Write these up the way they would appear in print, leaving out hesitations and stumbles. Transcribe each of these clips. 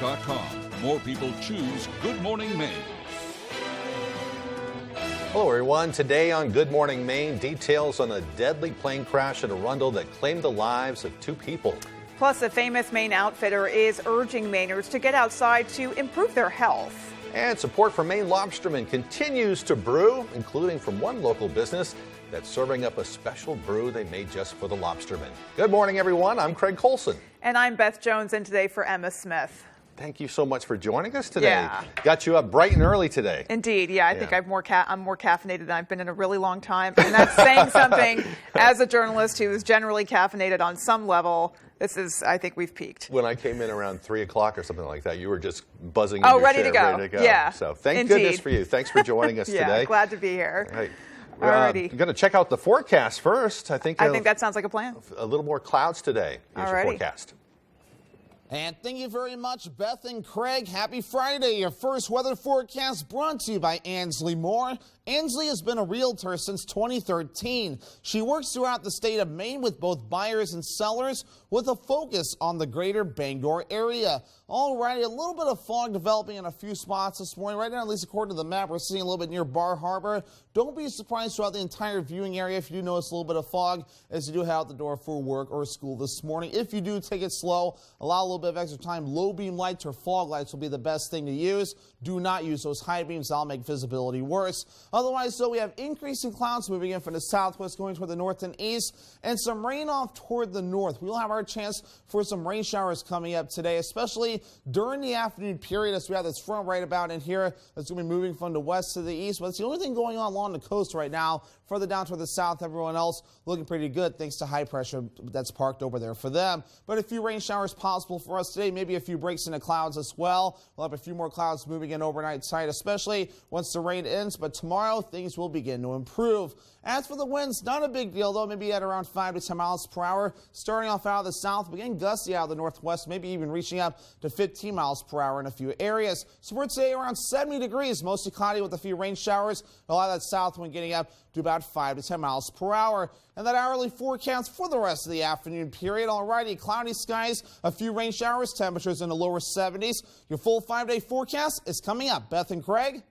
BlitzNews.com. More people choose Good Morning Maine. Hello, everyone. Today on Good Morning Maine, details on a deadly plane crash at Arundel that claimed the lives of 2 people. Plus, a famous Maine outfitter is urging Mainers to get outside to improve their health. And support for Maine lobstermen continues to brew, including from one local business that's serving up a special brew they made just for the lobstermen. Good morning, everyone. I'm Craig Colson. And I'm Beth Jones, in today for Emma Smith. Thank you so much for joining us today. Yeah. Got you up bright and early today. Indeed, yeah. I think I'm more caffeinated than I've been in a really long time. And that's saying something as a journalist who is generally caffeinated on some level. I think we've peaked. When I came in around 3 o'clock or something like that, you were just buzzing in your ready chair, to go. ready to go. Yeah. So thank Indeed. goodness for you. Thanks for joining us today. Glad to be here. Right. Alrighty. We're going to check out the forecast first. I think that sounds like a plan. A little more clouds today. Here's your forecast. And thank you very much, Beth and Craig. Happy Friday. Your first weather forecast brought to you by Ansley Moore. Ansley has been a realtor since 2013. She works throughout the state of Maine with both buyers and sellers with a focus on the greater Bangor area. Alrighty, a little bit of fog developing in a few spots this morning. Right now, at least according to the map, we're seeing a little bit near Bar Harbor. Don't be surprised throughout the entire viewing area if you do notice a little bit of fog as you do head out the door for work or school this morning. If you do, take it slow. Allow a little bit of extra time. Low beam lights or fog lights will be the best thing to use. Do not use those high beams. That'll make visibility worse. Otherwise, though, we have increasing clouds moving in from the southwest going toward the north and east, and some rain off toward the north. We'll have our chance for some rain showers coming up today, especially during the afternoon period as we have this front right about in here that's going to be moving from the west to the east. But it's the only thing going on along the coast right now. Further down toward the south, everyone else looking pretty good thanks to high pressure that's parked over there for them. But a few rain showers possible for us today, maybe a few breaks in the clouds as well. We'll have a few more clouds moving in overnight side, especially once the rain ends. But tomorrow, things will begin to improve. As for the winds, not a big deal, though, maybe at around 5 to 10 miles per hour. Starting off out of the south, begin gusty out of the northwest, maybe even reaching up to 15 miles per hour in a few areas. So for today, around 70 degrees, mostly cloudy with a few rain showers. A lot of that south wind getting up to about 5 to 10 miles per hour. And that hourly forecast for the rest of the afternoon period. Alrighty, cloudy skies, a few rain showers, temperatures in the lower 70s. Your full 5-day forecast is coming up. Beth and Craig.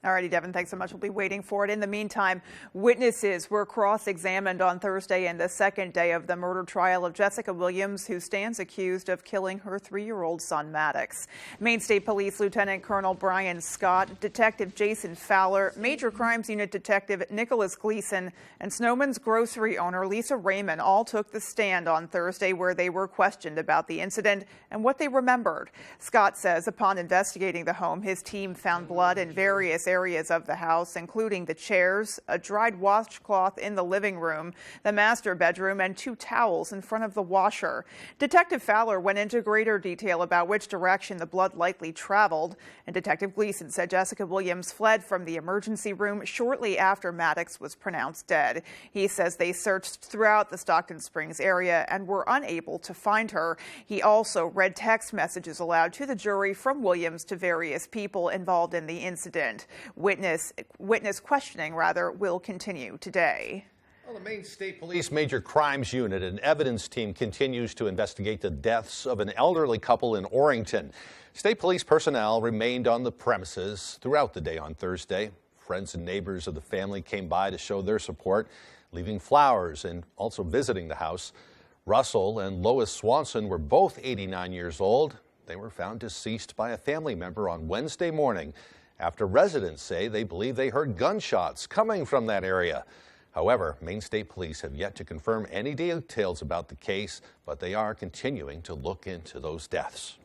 Alrighty, Devin, thanks so much. We'll be waiting for it. In the meantime, witnesses were cross-examined on Thursday in the second day of the murder trial of Jessica Williams, who stands accused of killing her 3-year-old son, Maddox. Maine State Police Lieutenant Colonel Brian Scott, Detective Jason Fowler, Major Crimes Unit Detective Nicholas Gleason, and Snowman's grocery owner Lisa Raymond all took the stand on Thursday, where they were questioned about the incident and what they remembered. Scott says upon investigating the home, his team found blood in various areas of the house, including the chairs, a dried washcloth in the living room, the master bedroom, and 2 towels in front of the washer. Detective Fowler went into greater detail about which direction the blood likely traveled, and Detective Gleason said Jessica Williams fled from the emergency room shortly after Maddox was pronounced dead. He says they searched throughout the Stockton Springs area and were unable to find her. He also read text messages aloud to the jury from Williams to various people involved in the incident. Witness questioning will continue today. Well, the Maine State Police Major Crimes Unit and evidence team continues to investigate the deaths of an elderly couple in Orrington. State police personnel remained on the premises throughout the day on Thursday. Friends and neighbors of the family came by to show their support, leaving flowers and also visiting the house. Russell and Lois Swanson were both 89 years old. They were found deceased by a family member on Wednesday morning, after residents say they believe they heard gunshots coming from that area. However, Maine State Police have yet to confirm any details about the case, but they are continuing to look into those deaths.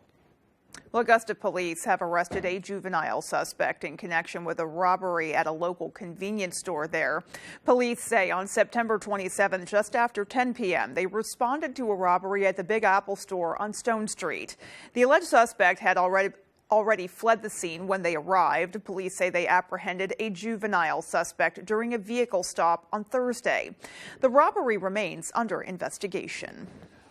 Well, Augusta police have arrested a juvenile suspect in connection with a robbery at a local convenience store there. Police say on September 27th, just after 10 p.m., they responded to a robbery at the Big Apple store on Stone Street. The alleged suspect had already fled the scene when they arrived. Police say they apprehended a juvenile suspect during a vehicle stop on Thursday. The robbery remains under investigation.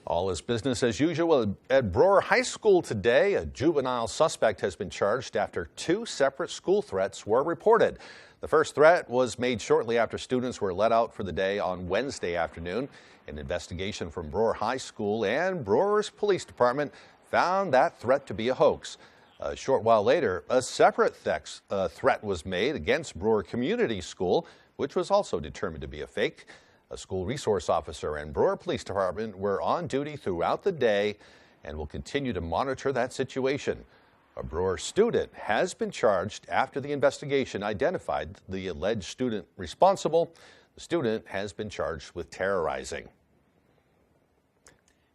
All is business as usual at Brewer High School today. A juvenile suspect has been charged after 2 separate school threats were reported. The first threat was made shortly after students were let out for the day on Wednesday afternoon. An investigation from Brewer High School and Brewer's Police Department found that threat to be a hoax. A short while later, a separate threat was made against Brewer Community School, which was also determined to be a fake. A school resource officer and Brewer Police Department were on duty throughout the day and will continue to monitor that situation. A Brewer student has been charged after the investigation identified the alleged student responsible. The student has been charged with terrorizing.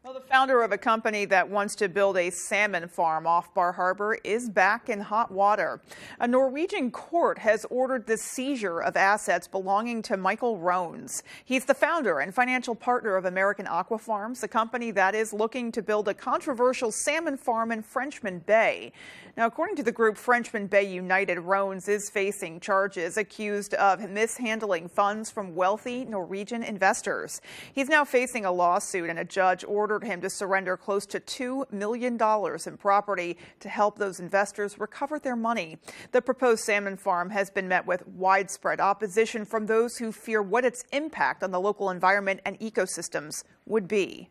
Well, the founder of a company that wants to build a salmon farm off Bar Harbor is back in hot water. A Norwegian court has ordered the seizure of assets belonging to Michael Rones. He's the founder and financial partner of American Aqua Farms, a company that is looking to build a controversial salmon farm in Frenchman Bay. Now, according to the group Frenchman Bay United, Rones is facing charges accused of mishandling funds from wealthy Norwegian investors. He's now facing a lawsuit, and a judge ordered him to surrender close to $2 million in property to help those investors recover their money. The proposed salmon farm has been met with widespread opposition from those who fear what its impact on the local environment and ecosystems would be.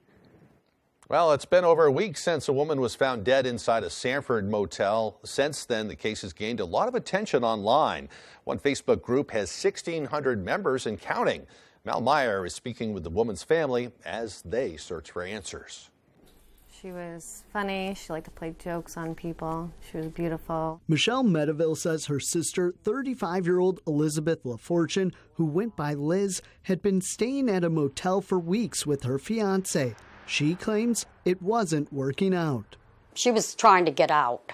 Well, it's been over a week since a woman was found dead inside a Sanford motel. Since then, the case has gained a lot of attention online. One Facebook group has 1,600 members and counting. Mel Meyer is speaking with the woman's family as they search for answers. She was funny. She liked to play jokes on people. She was beautiful. Michelle Medeville says her sister, 35-year-old Elizabeth LaFortune, who went by Liz, had been staying at a motel for weeks with her fiancé. She claims it wasn't working out. She was trying to get out.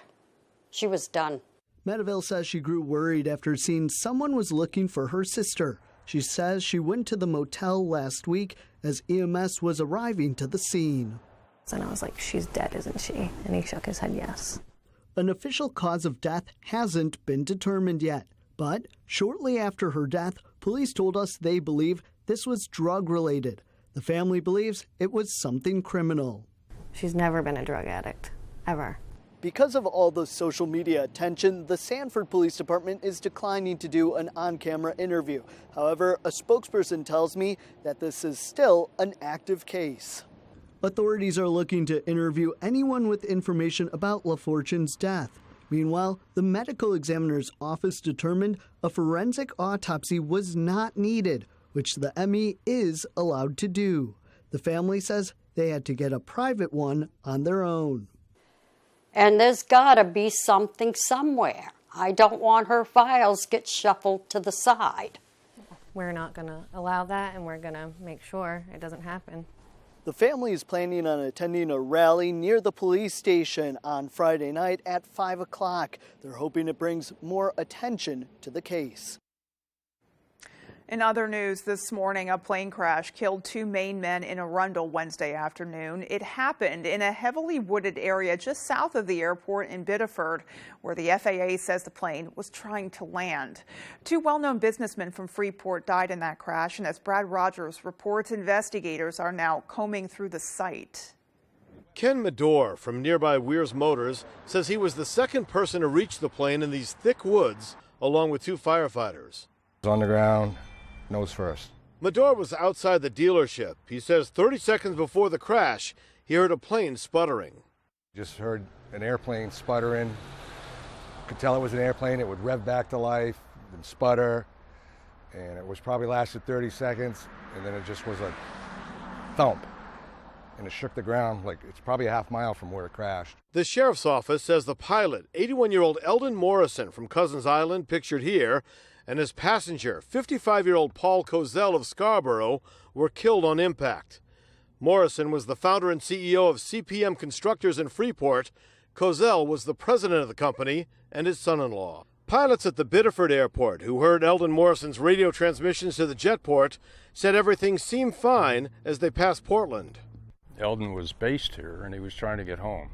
She was done. Medeville says she grew worried after seeing someone was looking for her sister. She says she went to the motel last week as EMS was arriving to the scene. And I was like, she's dead, isn't she? And he shook his head yes. An official cause of death hasn't been determined yet. But shortly after her death, police told us they believe this was drug-related. The family believes it was something criminal. She's never been a drug addict, ever. Because of all the social media attention, the Sanford Police Department is declining to do an on-camera interview. However, a spokesperson tells me that this is still an active case. Authorities are looking to interview anyone with information about LaFortune's death. Meanwhile, the medical examiner's office determined a forensic autopsy was not needed, which the ME is allowed to do. The family says they had to get a private one on their own. And there's got to be something somewhere. I don't want her files get shuffled to the side. We're not going to allow that, and we're going to make sure it doesn't happen. The family is planning on attending a rally near the police station on Friday night at 5 o'clock. They're hoping it brings more attention to the case. In other news this morning, a plane crash killed 2 Maine men in Arundel Wednesday afternoon. It happened in a heavily wooded area just south of the airport in Biddeford, where the FAA says the plane was trying to land. 2 well-known businessmen from Freeport died in that crash, and as Brad Rogers reports, investigators are now combing through the site. Ken Medore from nearby Weir's Motors says he was the second person to reach the plane in these thick woods, along with 2 firefighters. On the ground. Nose first. Medore was outside the dealership. He says 30 seconds before the crash, he heard a plane sputtering. Just heard an airplane sputtering. Could tell it was an airplane. It would rev back to life, then sputter, and it was probably lasted 30 seconds, and then it just was a thump, and it shook the ground like it's probably a half mile from where it crashed. The sheriff's office says the pilot, 81-year-old Eldon Morrison from Cousins Island, pictured here, and his passenger, 55-year-old Paul Kozel of Scarborough, were killed on impact. Morrison was the founder and CEO of CPM Constructors in Freeport. Kozel was the president of the company and his son-in-law. Pilots at the Biddeford airport who heard Eldon Morrison's radio transmissions to the jetport said everything seemed fine as they passed Portland. Eldon was based here and he was trying to get home.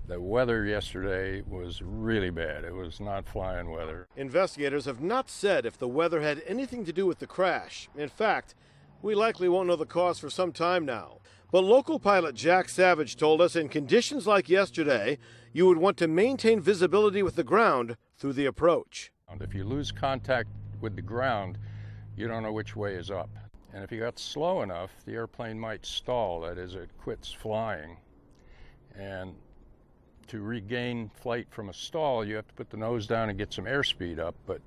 The weather yesterday was really bad. It was not flying weather. Investigators have not said if the weather had anything to do with the crash. In fact, we likely won't know the cause for some time now. But local pilot Jack Savage told us in conditions like yesterday, you would want to maintain visibility with the ground through the approach. If you lose contact with the ground, you don't know which way is up. And if you got slow enough, the airplane might stall. That is, it quits flying. And to regain flight from a stall, you have to put the nose down and get some airspeed up, but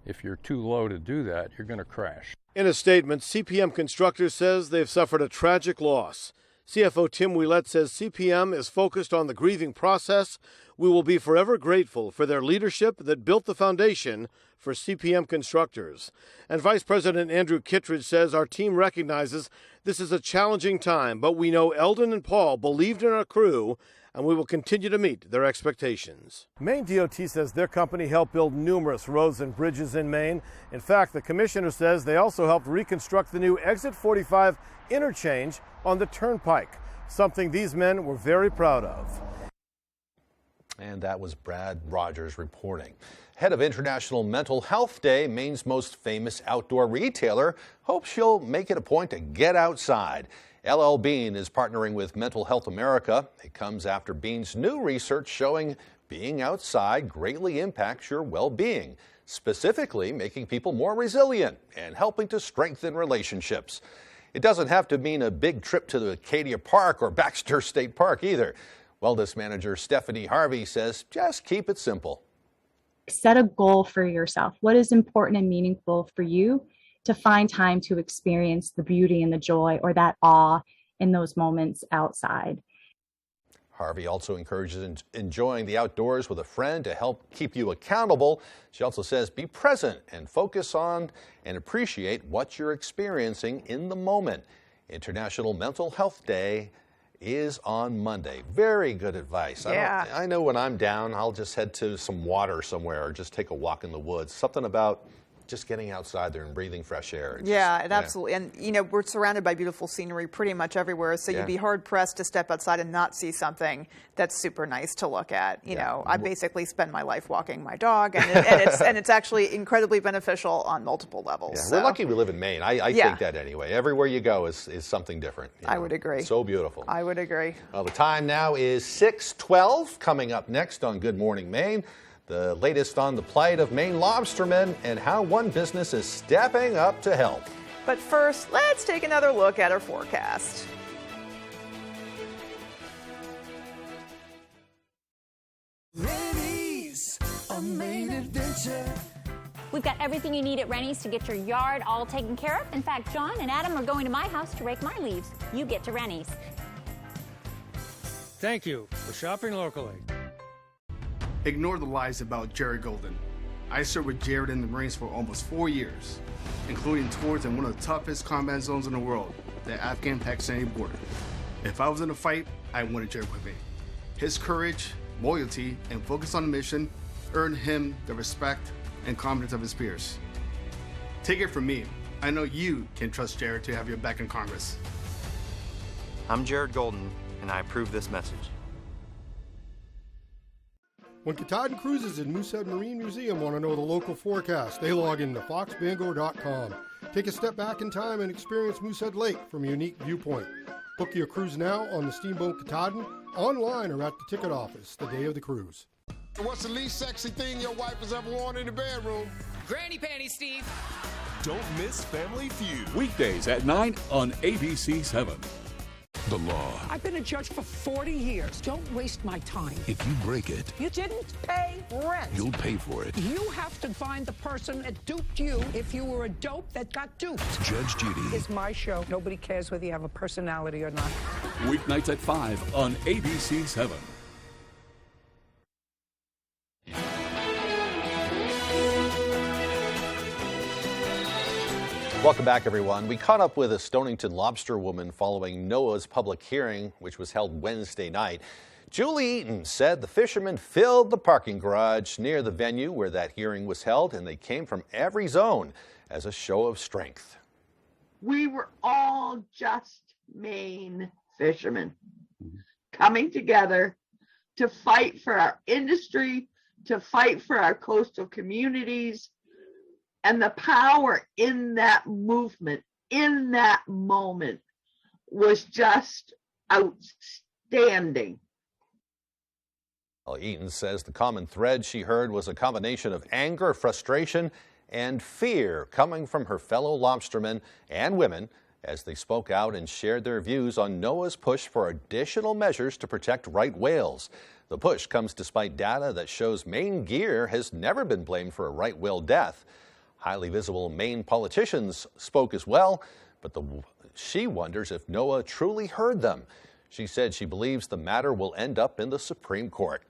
if you're too low to do that, you're going to crash. In a statement, CPM Constructors says they've suffered a tragic loss. CFO Tim Ouellette says CPM is focused on the grieving process. We will be forever grateful for their leadership that built the foundation for CPM Constructors. And Vice President Andrew Kittredge says our team recognizes this is a challenging time, but we know Eldon and Paul believed in our crew, and we will continue to meet their expectations. Maine DOT says their company helped build numerous roads and bridges in Maine. In fact, the commissioner says they also helped reconstruct the new Exit 45 interchange on the Turnpike, something these men were very proud of. And that was Brad Rogers reporting. Head of International Mental Health Day, Maine's most famous outdoor retailer hopes she'll make it a point to get outside. LL Bean is partnering with Mental Health America. It comes after Bean's new research showing being outside greatly impacts your well-being, specifically making people more resilient and helping to strengthen relationships. It doesn't have to mean a big trip to the Acadia Park or Baxter State Park either. Wellness manager Stephanie Harvey says just keep it simple. Set a goal for yourself. What is important and meaningful for you to find time to experience the beauty and the joy or that awe in those moments outside. Harvey also encourages enjoying the outdoors with a friend to help keep you accountable. She also says be present and focus on and appreciate what you're experiencing in the moment. International Mental Health Day is on Monday. Very good advice. Yeah. I know when I'm down, I'll just head to some water somewhere or just take a walk in the woods. Something about just getting outside there and breathing fresh air. Absolutely. And, you know, we're surrounded by beautiful scenery pretty much everywhere, so you'd be hard-pressed to step outside and not see something that's super nice to look at. You know, I basically spend my life walking my dog, and it's actually incredibly beneficial on multiple levels. Yeah, we're lucky we live in Maine. I think that anyway. Everywhere you go is something different. I would agree. So beautiful. I would agree. Well, the time now is 6:12. Coming up next on Good Morning Maine, the latest on the plight of Maine lobstermen and how one business is stepping up to help. But first, let's take another look at our forecast. Rennie's, a Maine adventure. We've got everything you need at Rennie's to get your yard all taken care of. In fact, John and Adam are going to my house to rake my leaves. You get to Rennie's. Thank you for shopping locally. Ignore the lies about Jared Golden. I served with Jared in the Marines for almost 4 years, including tours in one of the toughest combat zones in the world, the Afghan-Pakistani border. If I was in a fight, I wanted Jared with me. His courage, loyalty, and focus on the mission earned him the respect and confidence of his peers. Take it from me, I know you can trust Jared to have your back in Congress. I'm Jared Golden, and I approve this message. When Katahdin Cruises and Moosehead Marine Museum want to know the local forecast, they log into foxbango.com. Take a step back in time and experience Moosehead Lake from a unique viewpoint. Book your cruise now on the Steamboat Katahdin, online or at the ticket office the day of the cruise. What's the least sexy thing your wife has ever worn in the bedroom? Granny panties, Steve. Don't miss Family Feud. Weekdays at 9 on ABC 7. The law. I've been a judge for 40 years. Don't waste my time. If you break it, you didn't pay rent. You'll pay for it. You have to find the person that duped you if you were a dope that got duped. Judge Judy. It's my show. Nobody cares whether you have a personality or not. Weeknights at 5 on ABC 7. Welcome back, everyone. We caught up with a Stonington lobster woman following Noah's public hearing, which was held Wednesday night. Julie Eaton said the fishermen filled the parking garage near the venue where that hearing was held, and they came from every zone as a show of strength. We were all just Maine fishermen coming together to fight for our industry, to fight for our coastal communities. And the power in that movement, in that moment, was just outstanding. Well, Eaton says the common thread she heard was a combination of anger, frustration, and fear coming from her fellow lobstermen and women as they spoke out and shared their views on NOAA's push for additional measures to protect right whales. The push comes despite data that shows Maine gear has never been blamed for a right whale death. Highly visible Maine politicians spoke as well, but she wonders if NOAA truly heard them. She said she believes the matter will end up in the Supreme Court.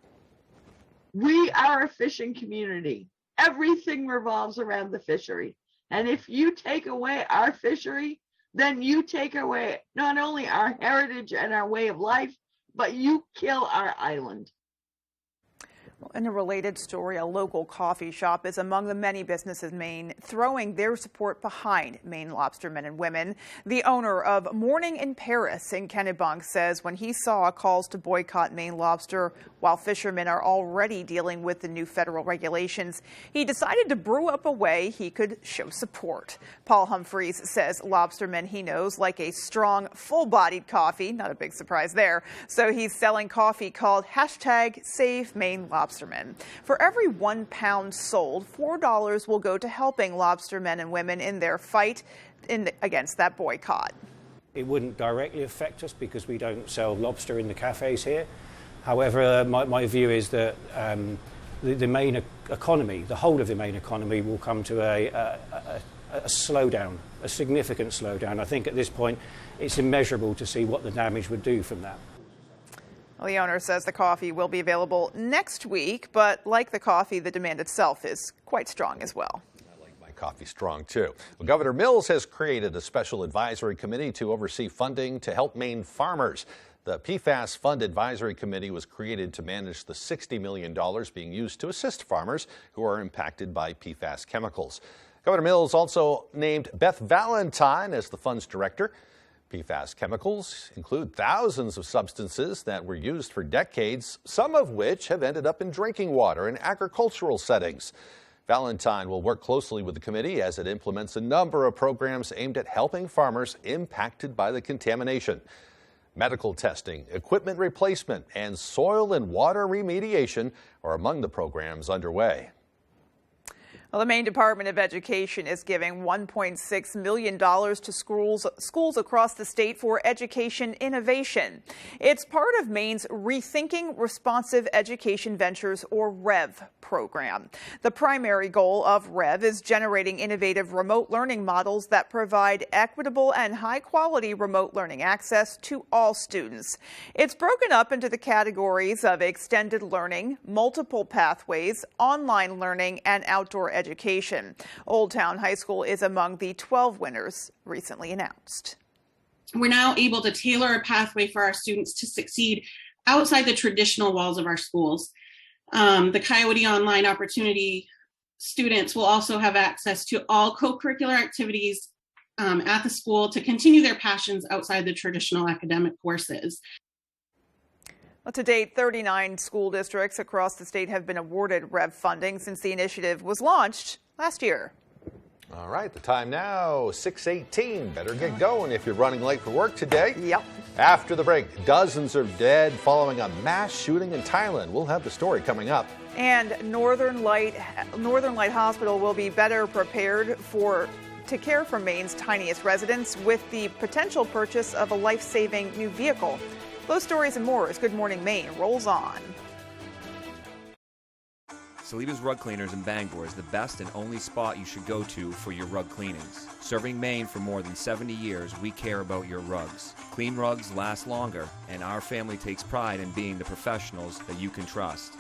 We are a fishing community. Everything revolves around the fishery. And if you take away our fishery, then you take away not only our heritage and our way of life, but you kill our island. In a related story, a local coffee shop is among the many businesses in Maine throwing their support behind Maine lobstermen and women. The owner of Morning in Paris in Kennebunk says when he saw calls to boycott Maine lobster while fishermen are already dealing with the new federal regulations, he decided to brew up a way he could show support. Paul Humphreys says lobstermen he knows like a strong, full-bodied coffee. Not a big surprise there. So he's selling coffee called #SaveMaineLobstermen. For every 1 pound sold, $4 will go to helping lobstermen and women in their fight against that boycott. It wouldn't directly affect us because we don't sell lobster in the cafes here. However, my view is that the Maine economy, the whole of the Maine economy, will come to a slowdown, a significant slowdown. I think at this point it's immeasurable to see what the damage would do from that. Well, the owner says the coffee will be available next week, but like the coffee, the demand itself is quite strong as well. My coffee strong, too. Well, Governor Mills has created a special advisory committee to oversee funding to help Maine farmers. The PFAS Fund Advisory Committee was created to manage the $60 million being used to assist farmers who are impacted by PFAS chemicals. Governor Mills also named Beth Valentine as the fund's director. PFAS chemicals include thousands of substances that were used for decades, some of which have ended up in drinking water and agricultural settings. Valentine will work closely with the committee as it implements a number of programs aimed at helping farmers impacted by the contamination. Medical testing, equipment replacement, and soil and water remediation are among the programs underway. Well, the Maine Department of Education is giving $1.6 million to schools across the state for education innovation. It's part of Maine's Rethinking Responsive Education Ventures, or REV, program. The primary goal of REV is generating innovative remote learning models that provide equitable and high-quality remote learning access to all students. It's broken up into the categories of extended learning, multiple pathways, online learning, and outdoor education. Old Town High School is among the 12 winners recently announced. We're now able to tailor a pathway for our students to succeed outside the traditional walls of our schools. The Coyote Online Opportunity students will also have access to all co-curricular activities at the school to continue their passions outside the traditional academic courses. Well, to date, 39 school districts across the state have been awarded REV funding since the initiative was launched last year. All right, the time now, 6:18. Better get going if you're running late for work today. Yep. After the break, dozens are dead following a mass shooting in Thailand. We'll have the story coming up. And Northern Light Hospital will be better prepared to care for Maine's tiniest residents with the potential purchase of a life-saving new vehicle. Those stories and more as Good Morning Maine rolls on. Saliba's Rug Cleaners in Bangor is the best and only spot you should go to for your rug cleanings. Serving Maine for more than 70 years, we care about your rugs. Clean rugs last longer, and our family takes pride in being the professionals that you can trust.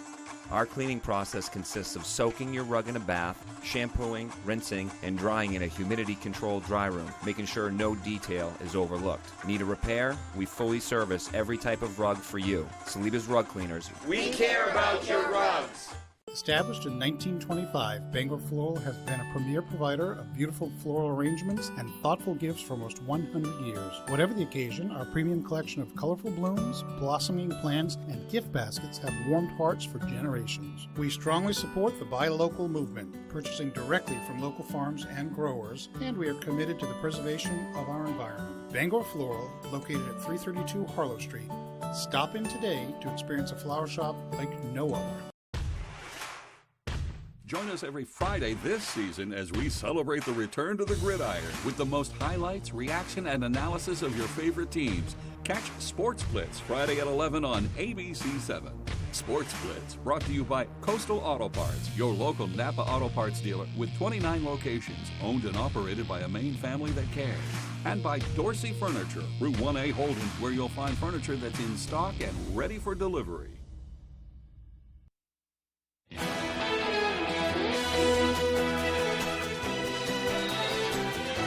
Our cleaning process consists of soaking your rug in a bath, shampooing, rinsing, and drying in a humidity-controlled dry room, making sure no detail is overlooked. Need a repair? We fully service every type of rug for you. Saliba's Rug Cleaners. We care about your rugs. Established in 1925, Bangor Floral has been a premier provider of beautiful floral arrangements and thoughtful gifts for almost 100 years. Whatever the occasion, our premium collection of colorful blooms, blossoming plants, and gift baskets have warmed hearts for generations. We strongly support the Buy Local movement, purchasing directly from local farms and growers, and we are committed to the preservation of our environment. Bangor Floral, located at 332 Harlow Street. Stop in today to experience a flower shop like no other. Join us every Friday this season as we celebrate the return to the gridiron with the most highlights, reaction, and analysis of your favorite teams. Catch Sports Blitz Friday at 11 on ABC7. Sports Blitz brought to you by Coastal Auto Parts, your local Napa Auto Parts dealer with 29 locations, owned and operated by a Maine family that cares. And by Dorsey Furniture, Route 1A Holden, where you'll find furniture that's in stock and ready for delivery.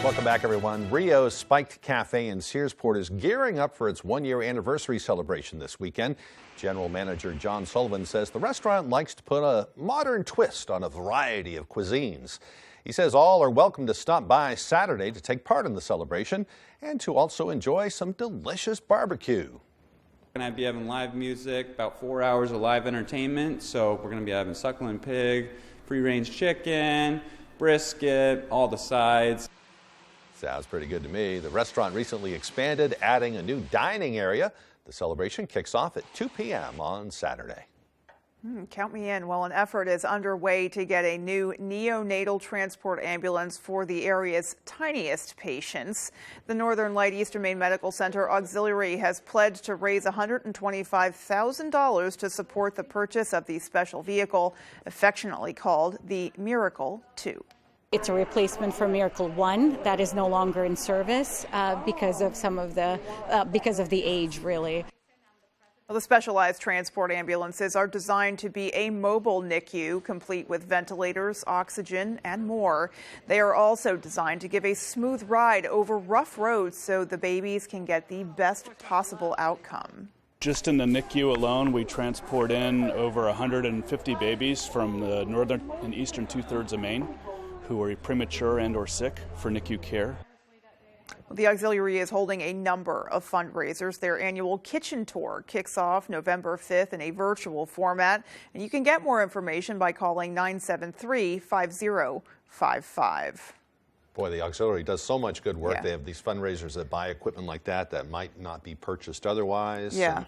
Welcome back, everyone. Rio's Spiked Cafe in Searsport is gearing up for its one-year anniversary celebration this weekend. General Manager John Sullivan says the restaurant likes to put a modern twist on a variety of cuisines. He says all are welcome to stop by Saturday to take part in the celebration and to also enjoy some delicious barbecue. We're going to be having live music, about 4 hours of live entertainment. So we're going to be having suckling pig, free-range chicken, brisket, all the sides. Sounds pretty good to me. The restaurant recently expanded, adding a new dining area. The celebration kicks off at 2 p.m. on Saturday. Count me in. Well, an effort is underway to get a new neonatal transport ambulance for the area's tiniest patients. The Northern Light Eastern Maine Medical Center Auxiliary has pledged to raise $125,000 to support the purchase of the special vehicle, affectionately called the Miracle 2. It's a replacement for Miracle 1 that is no longer in service because of the age, really. Well, the specialized transport ambulances are designed to be a mobile NICU, complete with ventilators, oxygen, and more. They are also designed to give a smooth ride over rough roads so the babies can get the best possible outcome. Just in the NICU alone, we transport in over 150 babies from the northern and eastern two-thirds of Maine who are premature and or sick for NICU care. The Auxiliary is holding a number of fundraisers. Their annual kitchen tour kicks off November 5th in a virtual format, and you can get more information by calling 973-5055. Boy, the Auxiliary does so much good work. Yeah. They have these fundraisers that buy equipment like that might not be purchased otherwise. Yeah. And,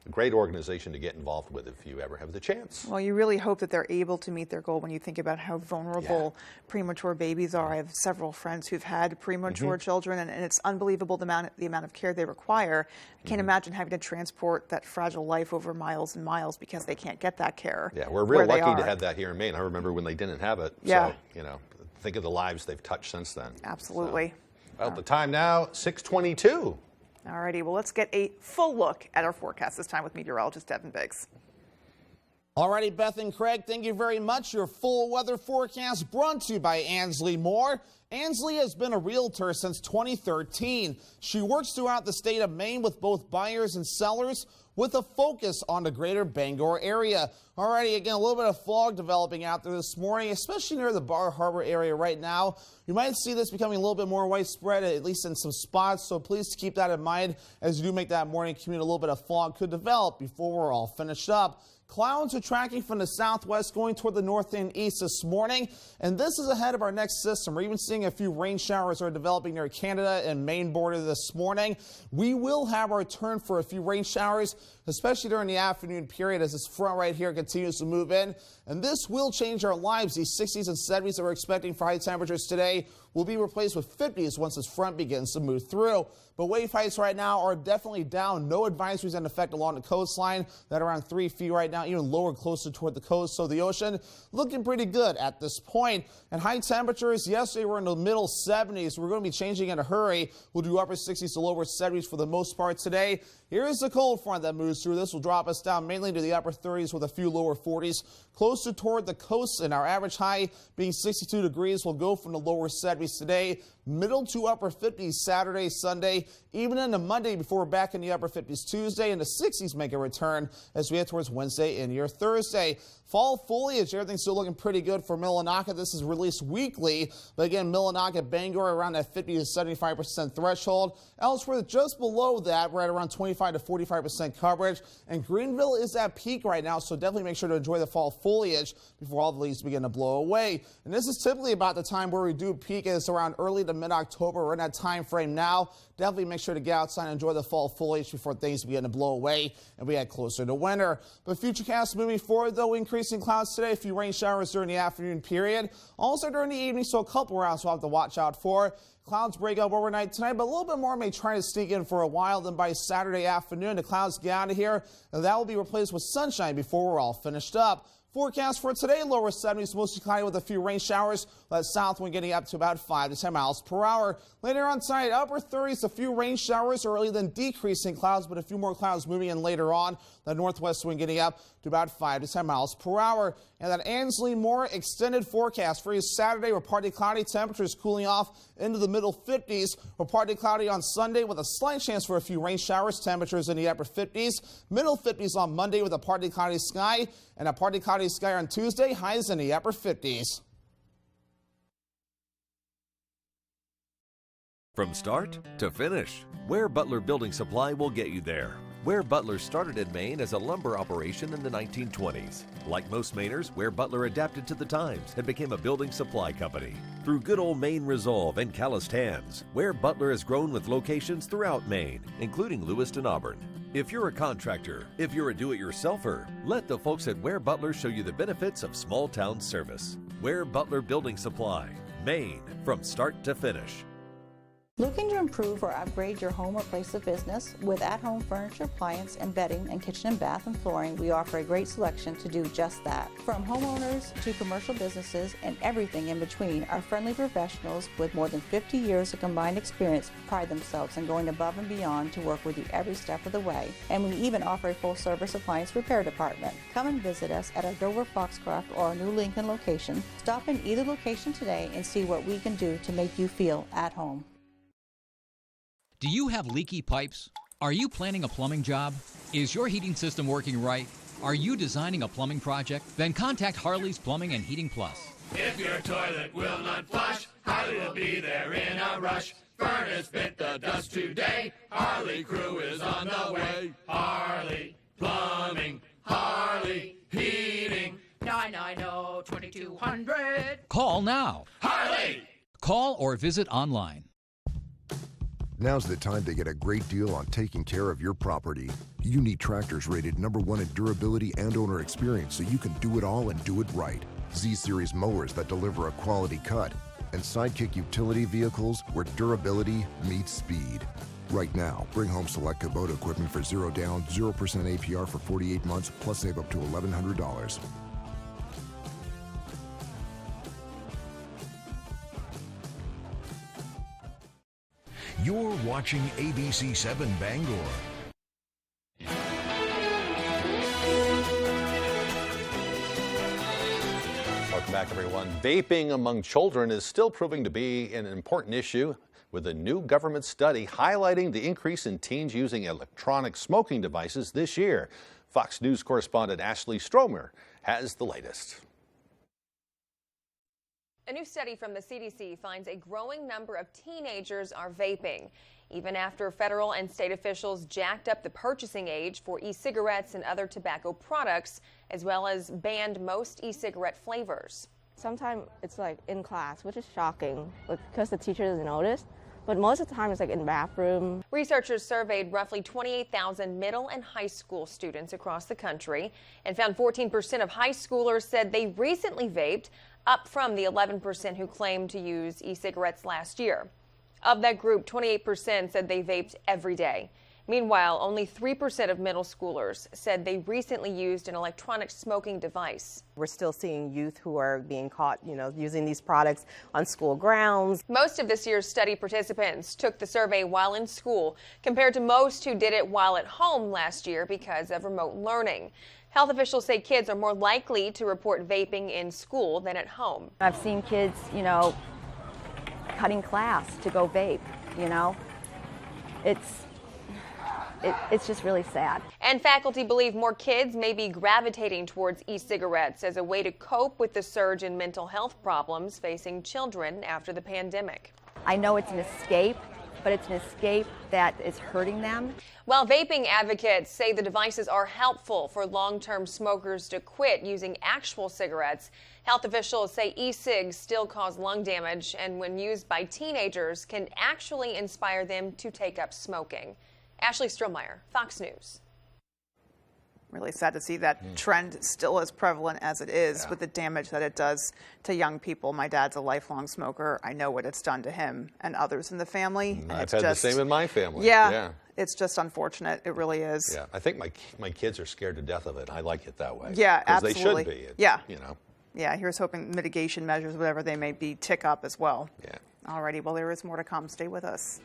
a great organization to get involved with if you ever have the chance. Well, you really hope that they're able to meet their goal when you think about how vulnerable premature babies are. I have several friends who've had premature children, and it's unbelievable the amount of care they require. I can't imagine having to transport that fragile life over miles and miles because they can't get that care. Yeah, we're real lucky to have that here in Maine. I remember when they didn't have it. Yeah. So, think of the lives they've touched since then. Absolutely. So, the time now, 6:22. Alrighty, well, let's get a full look at our forecast this time with meteorologist Devin Biggs. Alrighty, Beth and Craig, thank you very much. Your full weather forecast brought to you by Ansley Moore. Ansley has been a realtor since 2013. She works throughout the state of Maine with both buyers and sellers with a focus on the greater Bangor area. Alrighty, again, a little bit of fog developing out there this morning, especially near the Bar Harbor area right now. You might see this becoming a little bit more widespread, at least in some spots, so please keep that in mind as you do make that morning commute. A little bit of fog could develop before we're all finished up. Clouds are tracking from the southwest going toward the north and east this morning, and this is ahead of our next system. We're even seeing a few rain showers are developing near Canada and Maine border this morning. We will have our turn for a few rain showers, especially during the afternoon period as this front right here continues to move in, and this will change our lives. These 60s and 70s that we're expecting for high temperatures today will be replaced with 50s once this front begins to move through. But wave heights right now are definitely down. No advisories in effect along the coastline. That around 3 feet right now, even lower closer toward the coast. So the ocean looking pretty good at this point. And high temperatures, yesterday we're in the middle 70s. We're going to be changing in a hurry. We'll do upper 60s to lower 70s for the most part today. Here's the cold front that moves through. This will drop us down mainly to the upper 30s with a few lower 40s. Closer toward the coast, and our average high being 62 degrees. We'll go from the lower 70s today, middle to upper 50s Saturday, Sunday, even into Monday before we're back in the upper 50s Tuesday, and the 60s make a return as we head towards Wednesday and your Thursday. Fall foliage, everything's still looking pretty good for Millinocket. This is released weekly, but again, Millinocket, Bangor around that 50 to 75% threshold. Ellsworth just below that, we're at around 25 to 45% coverage. And Greenville is at peak right now, so definitely make sure to enjoy the fall foliage before all the leaves begin to blow away. And this is typically about the time where we do peak. It's around early to mid-October. We're in that time frame now. Definitely make sure to get outside and enjoy the fall foliage before things begin to blow away and we get closer to winter. But futurecast moving forward, though, increasing clouds today. A few rain showers during the afternoon period. Also during the evening, so a couple rounds we'll have to watch out for. Clouds break up overnight tonight, but a little bit more may try to sneak in for a while. Then by Saturday afternoon, the clouds get out of here, and that will be replaced with sunshine before we're all finished up. Forecast for today, lower 70s, mostly cloudy with a few rain showers. That south wind getting up to about 5 to 10 miles per hour. Later on tonight, upper 30s, a few rain showers early, then decreasing clouds, but a few more clouds moving in later on. The northwest wind getting up to about 5 to 10 miles per hour. And that Ansley more extended forecast for you Saturday, we're partly cloudy, temperatures cooling off into the middle 50s. We're partly cloudy on Sunday with a slight chance for a few rain showers, temperatures in the upper 50s. Middle 50s on Monday with a partly cloudy sky, and a partly cloudy sky on Tuesday, highs in the upper 50s. From start to finish, Ware Butler Building Supply will get you there. Ware Butler started in Maine as a lumber operation in the 1920s. Like most Mainers, Ware Butler adapted to the times and became a building supply company. Through good old Maine resolve and calloused hands, Ware Butler has grown with locations throughout Maine, including Lewiston, Auburn. If you're a contractor, if you're a do-it-yourselfer, let the folks at Ware Butler show you the benefits of small town service. Ware Butler Building Supply, Maine, from start to finish. Looking to improve or upgrade your home or place of business? With at-home furniture, appliance, and bedding, and kitchen and bath and flooring, we offer a great selection to do just that. From homeowners to commercial businesses and everything in between, our friendly professionals with more than 50 years of combined experience pride themselves in going above and beyond to work with you every step of the way. And we even offer a full-service appliance repair department. Come and visit us at our Dover, Foxcroft, or our new Lincoln location. Stop in either location today and see what we can do to make you feel at home. Do you have leaky pipes? Are you planning a plumbing job? Is your heating system working right? Are you designing a plumbing project? Then contact Harley's Plumbing and Heating Plus. If your toilet will not flush, Harley will be there in a rush. Furnace bit the dust today. Harley crew is on the way. Harley Plumbing, Harley Heating. 990-2200. Call now. Harley! Call or visit online. Now's the time to get a great deal on taking care of your property. You need tractors rated #1 in durability and owner experience so you can do it all and do it right. Z-Series mowers that deliver a quality cut, and Sidekick utility vehicles where durability meets speed. Right now, bring home select Kubota equipment for 0 down, 0% APR for 48 months, plus save up to $1,100. You're watching ABC 7 Bangor. Welcome back, everyone. Vaping among children is still proving to be an important issue, with a new government study highlighting the increase in teens using electronic smoking devices this year. Fox News correspondent Ashley Stromer has the latest. A new study from the CDC finds a growing number of teenagers are vaping, even after federal and state officials jacked up the purchasing age for e-cigarettes and other tobacco products, as well as banned most e-cigarette flavors. Sometimes it's like in class, which is shocking because the teacher doesn't notice. But most of the time it's like in the bathroom. Researchers surveyed roughly 28,000 middle and high school students across the country and found 14% of high schoolers said they recently vaped, up from the 11% who claimed to use e-cigarettes last year. Of that group, 28% said they vaped every day. Meanwhile, only 3% of middle schoolers said they recently used an electronic smoking device. We're still seeing youth who are being caught, using these products on school grounds. Most of this year's study participants took the survey while in school, compared to most who did it while at home last year because of remote learning. Health officials say kids are more likely to report vaping in school than at home. I've seen kids, cutting class to go vape, it's just really sad. And faculty believe more kids may be gravitating towards e-cigarettes as a way to cope with the surge in mental health problems facing children after the pandemic. I know it's an escape, but it's an escape that is hurting them. While vaping advocates say the devices are helpful for long-term smokers to quit using actual cigarettes, health officials say e-cigs still cause lung damage and when used by teenagers can actually inspire them to take up smoking. Ashley Strohmeyer, Fox News. Really sad to see that trend still as prevalent as it is with the damage that it does to young people. My dad's a lifelong smoker. I know what it's done to him and others in the family. I've had the same in my family. Yeah, it's just unfortunate. It really is. Yeah, I think my kids are scared to death of it. I like it that way. Yeah, absolutely. Because they should be. Yeah. You know. Yeah, here's hoping mitigation measures, whatever they may be, tick up as well. Yeah. Alrighty, well, there is more to come. Stay with us.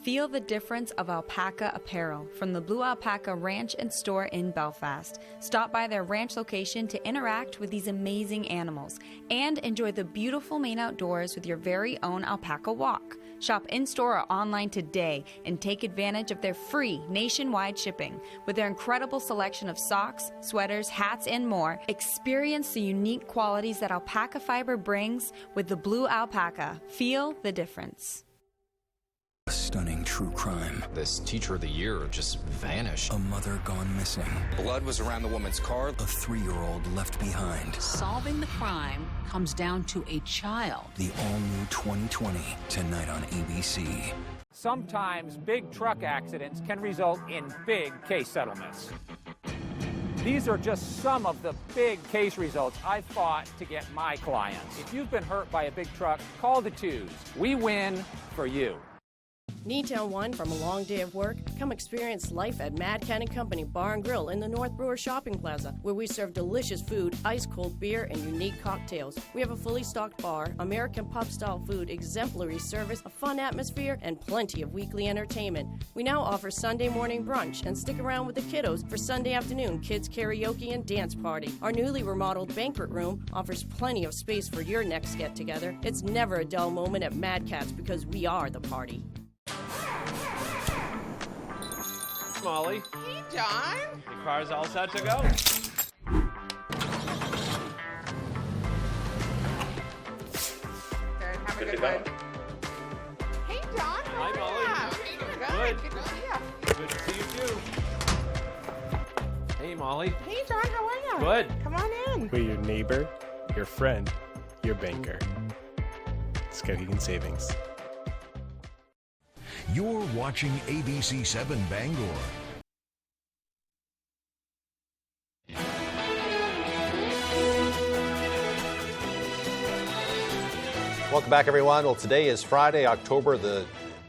Feel the difference of alpaca apparel from the Blue Alpaca Ranch and Store in Belfast. Stop by their ranch location to interact with these amazing animals and enjoy the beautiful Maine outdoors with your very own alpaca walk. Shop in-store or online today and take advantage of their free nationwide shipping. With their incredible selection of socks, sweaters, hats, and more, experience the unique qualities that alpaca fiber brings with the Blue Alpaca. Feel the difference. A stunning true crime. This teacher of the year just vanished. A mother gone missing. Blood was around the woman's car. A 3-year-old left behind. Solving the crime comes down to a child. The all-new 2020, tonight on ABC. Sometimes big truck accidents can result in big case settlements. These are just some of the big case results I've fought to get my clients. If you've been hurt by a big truck, call the twos. We win for you. Need to unwind from a long day of work? Come experience life at Mad Cat & Company Bar and Grill in the North Brewer Shopping Plaza, where we serve delicious food, ice-cold beer, and unique cocktails. We have a fully stocked bar, American pub-style food, exemplary service, a fun atmosphere, and plenty of weekly entertainment. We now offer Sunday morning brunch, and stick around with the kiddos for Sunday afternoon kids karaoke and dance party. Our newly remodeled banquet room offers plenty of space for your next get-together. It's never a dull moment at Mad Cat's because we are the party. Molly. Hey, John. Your car's all set to go. Have a Good good to go. one. Hey, John. Hi, Molly. Good. Good. Good to see you. Good to see you, too. Hey, Molly. Hey, John. How are you? Good. Come on in. We're your neighbor, your friend, your banker. Skowhegan Savings. You're watching ABC 7 Bangor. Welcome back, everyone. Well, today is Friday, October the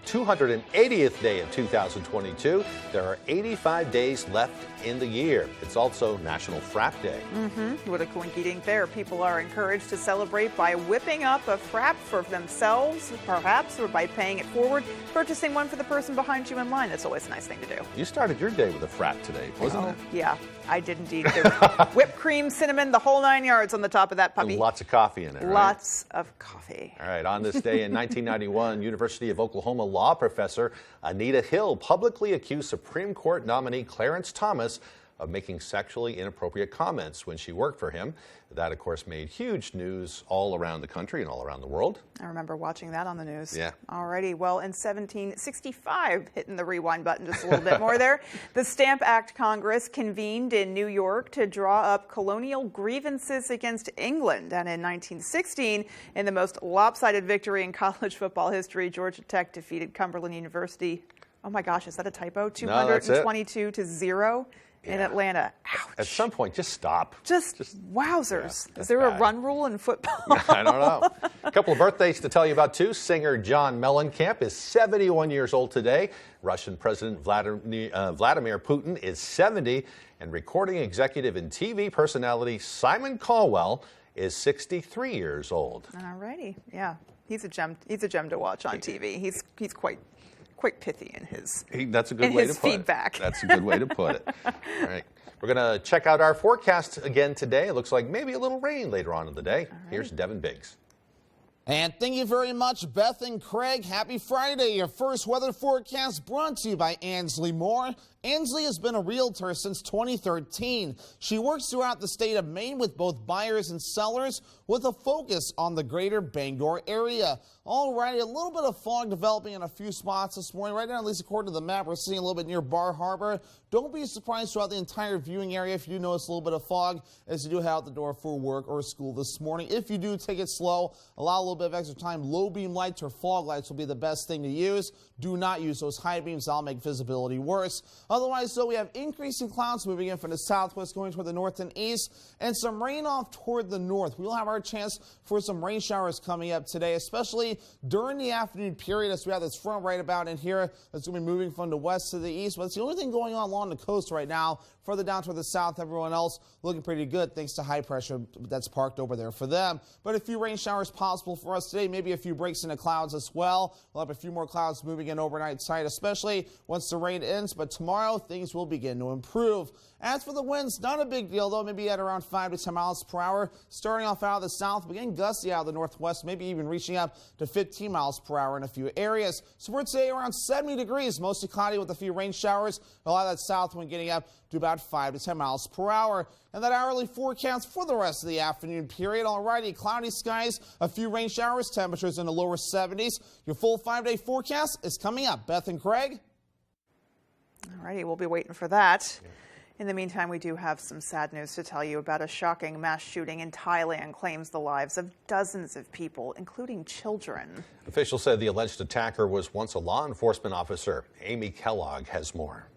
280th day of 2022. There are 85 days left in the year. It's also National Frap Day. What a coinky dink there. People are encouraged to celebrate by whipping up a frap for themselves, perhaps, or by paying it forward, purchasing one for the person behind you in line. That's always a nice thing to do. You started your day with a frap today, wasn't it? Yeah, I did indeed. There was whipped cream, cinnamon, the whole 9 yards on the top of that puppy. And lots of coffee in it, right? Lots of coffee. All right, on this day in 1991, University of Oklahoma law professor Anita Hill publicly accused Supreme Court nominee Clarence Thomas of making sexually inappropriate comments when she worked for him. That, of course, made huge news all around the country and all around the world. I remember watching that on the news. Yeah. Alrighty. Well, in 1765, hitting the rewind button just a little bit more there, the Stamp Act Congress convened in New York to draw up colonial grievances against England. And in 1916, in the most lopsided victory in college football history, Georgia Tech defeated Cumberland University. Oh my gosh, is that a typo? 222 to 0. In Atlanta. Ouch. At some point, just stop. Just wowzers. Yeah, is there bad. a run rule in football? I don't know. A couple of birthdays to tell you about, too. Singer John Mellencamp is 71 years old today. Russian President Vladimir Putin is 70. And recording executive and TV personality Simon Cowell is 63 years old. Alrighty. Yeah. He's a gem to watch on TV. He's quite pithy in his That's a good way to put feedback. it. That's a good way to put it. All right. We're going to check out our forecast again today. It looks like maybe a little rain later on in the day. Here's Devin Biggs. And thank you very much, Beth and Craig. Happy Friday. Your first weather forecast brought to you by Ansley Moore. Ansley has been a realtor since 2013. She works throughout the state of Maine with both buyers and sellers with a focus on the greater Bangor area. Alrighty, a little bit of fog developing in a few spots this morning. Right now, at least according to the map, we're seeing a little bit near Bar Harbor. Don't be surprised throughout the entire viewing area if you do notice a little bit of fog as you do head out the door for work or school this morning. If you do, take it slow. Allow a little bit of extra time. Low beam lights or fog lights will be the best thing to use. Do not use those high beams. That'll make visibility worse. Otherwise, though, we have increasing clouds moving in from the southwest going toward the north and east, and some rain off toward the north. We will have our chance for some rain showers coming up today, especially during the afternoon period as we have this front right about in here that's going to be moving from the west to the east. But it's the only thing going on along the coast right now. Further down toward the south, everyone else looking pretty good thanks to high pressure that's parked over there for them. But a few rain showers possible for us today, maybe a few breaks in the clouds as well. We'll have a few more clouds moving in overnight tonight, especially once the rain ends. But tomorrow, things will begin to improve. As for the winds, not a big deal, though, maybe at around 5 to 10 miles per hour. Starting off out of the south, begin gusty out of the northwest, maybe even reaching up to 15 miles per hour in a few areas. So for today, around 70 degrees, mostly cloudy with a few rain showers. A lot of that south wind getting up to about 5 to 10 miles per hour. And that hourly forecast for the rest of the afternoon period. Alrighty, cloudy skies, a few rain showers, temperatures in the lower 70s. Your full 5-day forecast is coming up. Beth and Craig. Alrighty, we'll be waiting for that. In the meantime, we do have some sad news to tell you about a shocking mass shooting in Thailand claims the lives of dozens of people, including children. Officials said the alleged attacker was once a law enforcement officer. Amy Kellogg has more.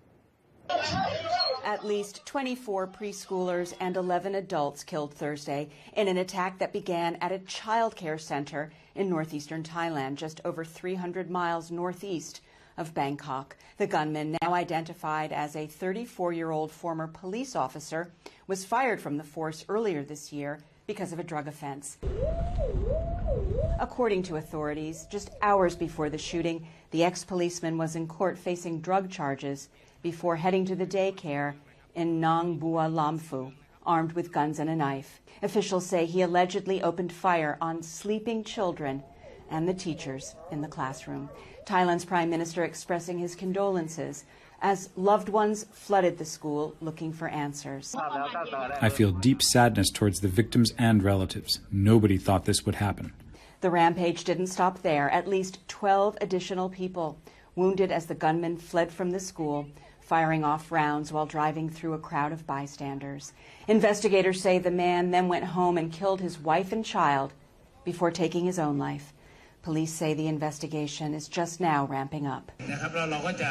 At least 24 preschoolers and 11 adults killed Thursday in an attack that began at a child care center in northeastern Thailand, just over 300 miles northeast of Bangkok. The gunman, now identified as a 34-year-old former police officer, was fired from the force earlier this year because of a drug offense. According to authorities, just hours before the shooting, the ex-policeman was in court facing drug charges before heading to the daycare in Nong Bua Lampu, armed with guns and a knife. Officials say he allegedly opened fire on sleeping children and the teachers in the classroom. Thailand's prime minister expressing his condolences as loved ones flooded the school looking for answers. I feel deep sadness towards the victims and relatives. Nobody thought this would happen. The rampage didn't stop there. At least 12 additional people wounded as the gunman fled from the school, firing off rounds while driving through a crowd of bystanders. Investigators say the man then went home and killed his wife and child before taking his own life. Police say the investigation is just now ramping up.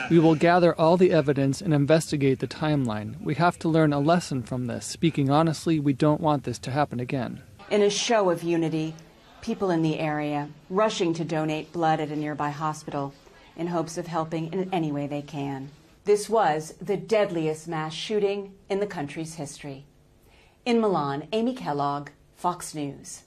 We will gather all the evidence and investigate the timeline. We have to learn a lesson from this. Speaking honestly, we don't want this to happen again. In a show of unity, people in the area rushing to donate blood at a nearby hospital in hopes of helping in any way they can. This was the deadliest mass shooting in the country's history. In Milan, Amy Kellogg, Fox News.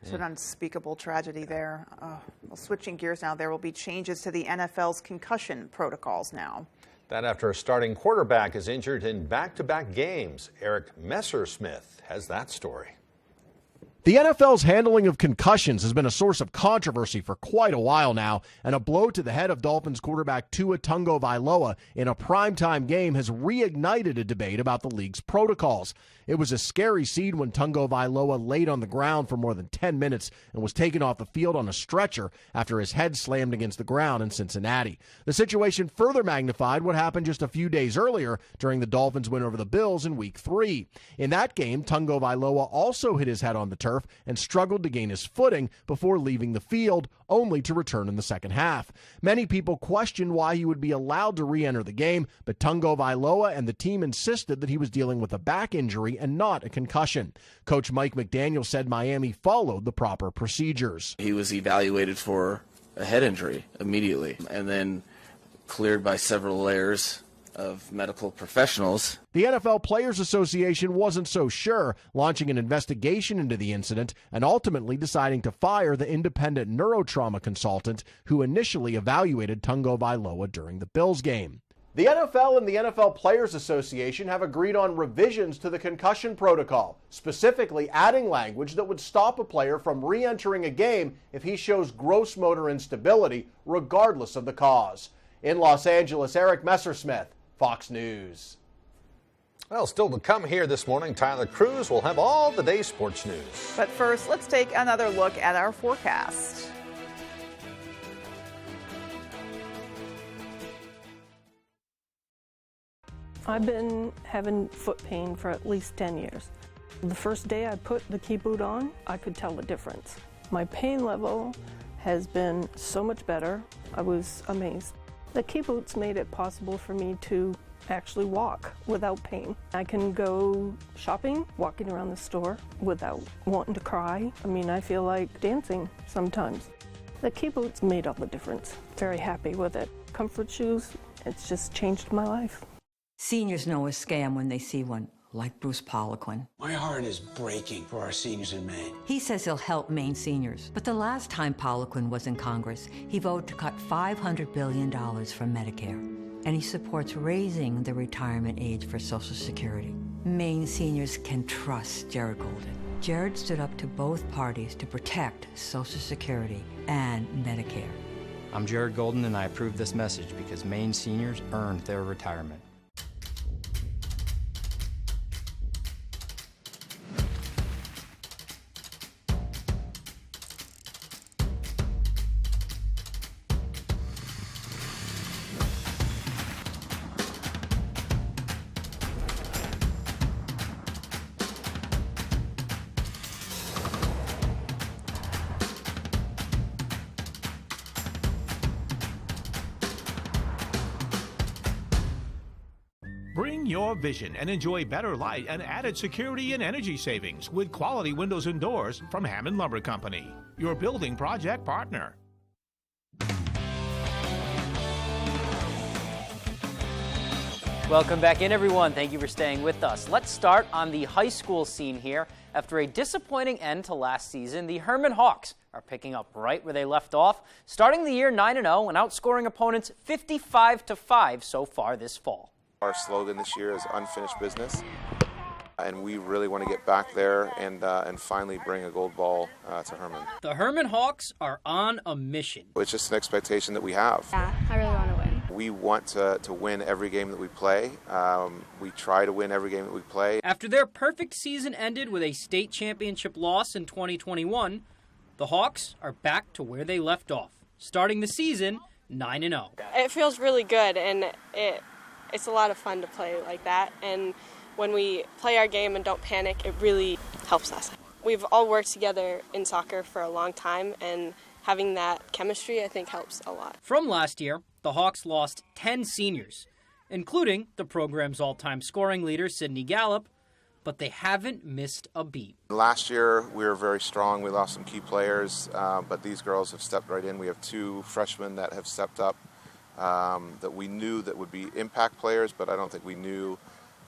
It's an unspeakable tragedy there. Well, switching gears now, there will be changes to the NFL's concussion protocols now. That after a starting quarterback is injured in back-to-back games. Eric Messersmith has that story. The NFL's handling of concussions has been a source of controversy for quite a while now, and a blow to the head of Dolphins quarterback Tua Tagovailoa in a primetime game has reignited a debate about the league's protocols. It was a scary scene when Tagovailoa laid on the ground for more than 10 minutes and was taken off the field on a stretcher after his head slammed against the ground in Cincinnati. The situation further magnified what happened just a few days earlier during the Dolphins' win over the Bills in Week 3. In that game, Tagovailoa also hit his head on the turf and struggled to gain his footing before leaving the field, only to return in the second half. Many people questioned why he would be allowed to re-enter the game, but Tagovailoa and the team insisted that he was dealing with a back injury and not a concussion. Coach Mike McDaniel said Miami followed the proper procedures. He was evaluated for a head injury immediately and then cleared by several layers of medical professionals. The NFL Players Association wasn't so sure, launching an investigation into the incident and ultimately deciding to fire the independent neurotrauma consultant who initially evaluated Tagovailoa during the Bills game. The NFL and the NFL Players Association have agreed on revisions to the concussion protocol, specifically adding language that would stop a player from re-entering a game if he shows gross motor instability, regardless of the cause. In Los Angeles, Eric Messersmith, Fox News. Well, still to come here this morning, Tyler Cruz will have all the day's sports news. But first, let's take another look at our forecast. I've been having foot pain for at least 10 years. The first day I put the key boot on, I could tell the difference. My pain level has been so much better. I was amazed. The key boots made it possible for me to actually walk without pain. I can go shopping, walking around the store without wanting to cry. I mean, I feel like dancing sometimes. The key boots made all the difference. Very happy with it. Comfort shoes, it's just changed my life. Seniors know a scam when they see one, like Bruce Poliquin. My heart is breaking for our seniors in Maine. He says he'll help Maine seniors. But the last time Poliquin was in Congress, he voted to cut $500 billion from Medicare. And he supports raising the retirement age for Social Security. Maine seniors can trust Jared Golden. Jared stood up to both parties to protect Social Security and Medicare. I'm Jared Golden, and I approve this message because Maine seniors earned their retirement. Bring your vision and enjoy better light and added security and energy savings with quality windows and doors from Hammond Lumber Company, your building project partner. Welcome back in, everyone. Thank you for staying with us. Let's start on the high school scene here. After a disappointing end to last season, the Hermann Hawks are picking up right where they left off, starting the year 9-0 and outscoring opponents 55-5 so far this fall. Our slogan this year is unfinished business, and we really want to get back there and finally bring a gold ball to Hermann. The Hermann Hawks are on a mission. It's just an expectation that we have. Yeah, I really want to win. We want to win every game that we play. We try to win every game that we play. After their perfect season ended with a state championship loss in 2021, the Hawks are back to where they left off, starting the season 9-0. It feels really good, and it's a lot of fun to play like that, and when we play our game and don't panic, it really helps us. We've all worked together in soccer for a long time, and having that chemistry, I think, helps a lot. From last year, the Hawks lost 10 seniors, including the program's all-time scoring leader, Sidney Gallup, but they haven't missed a beat. Last year, we were very strong. We lost some key players, but these girls have stepped right in. We have 2 freshmen that have stepped up. That we knew that would be impact players, but I don't think we knew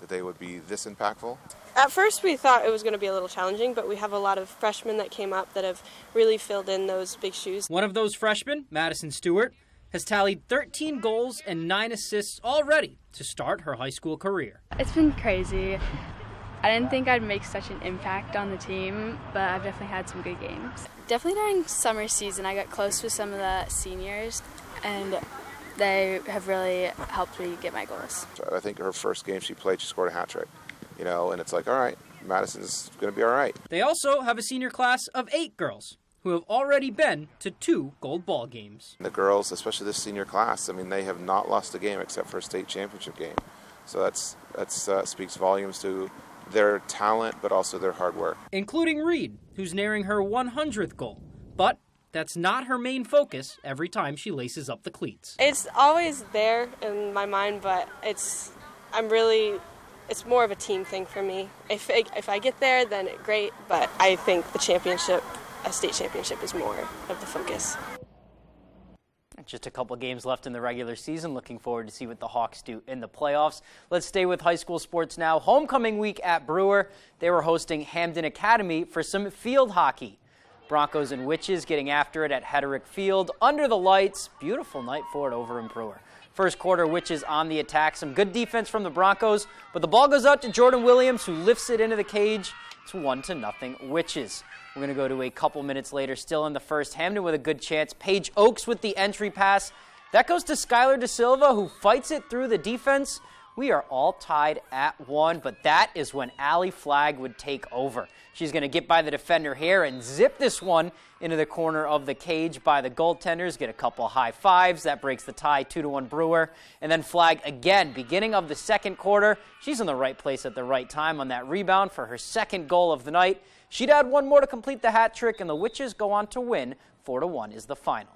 that they would be this impactful. At first we thought it was going to be a little challenging, but we have a lot of freshmen that came up that have really filled in those big shoes. One of those freshmen, Madison Stewart, has tallied 13 goals and 9 assists already to start her high school career. It's been crazy. I didn't think I'd make such an impact on the team, but I've definitely had some good games. Definitely during summer season, I got close with some of the seniors, and they have really helped me get my goals. I think her first game she played, she scored a hat trick, and it's like, all right, Madison's going to be all right. They also have a senior class of 8 girls who have already been to 2 gold ball games. The girls, especially this senior class, they have not lost a game except for a state championship game. So that speaks volumes to their talent, but also their hard work. Including Reed, who's nearing her 100th goal. But that's not her main focus every time she laces up the cleats. It's always there in my mind, but it's more of a team thing for me. If I get there, then great, but I think the championship, a state championship, is more of the focus. Just a couple games left in the regular season. Looking forward to see what the Hawks do in the playoffs. Let's stay with high school sports now. Homecoming week at Brewer. They were hosting Hamden Academy for some field hockey. Broncos and Witches getting after it at Hederick Field under the lights. Beautiful night for it over in Brewer. First quarter, Witches on the attack. Some good defense from the Broncos, but the ball goes out to Jordan Williams, who lifts it into the cage. It's 1-0 Witches. We're going to go to a couple minutes later, still in the first. Hamden with a good chance. Paige Oakes with the entry pass. That goes to Skylar De Silva, who fights it through the defense. We are all tied at 1, but that is when Allie Flagg would take over. She's going to get by the defender here and zip this one into the corner of the cage by the goaltenders. Get a couple high fives. That breaks the tie, 2-1 Brewer. And then Flagg again, beginning of the second quarter. She's in the right place at the right time on that rebound for her second goal of the night. She'd add one more to complete the hat trick, and the Witches go on to win. 4-1 is the final.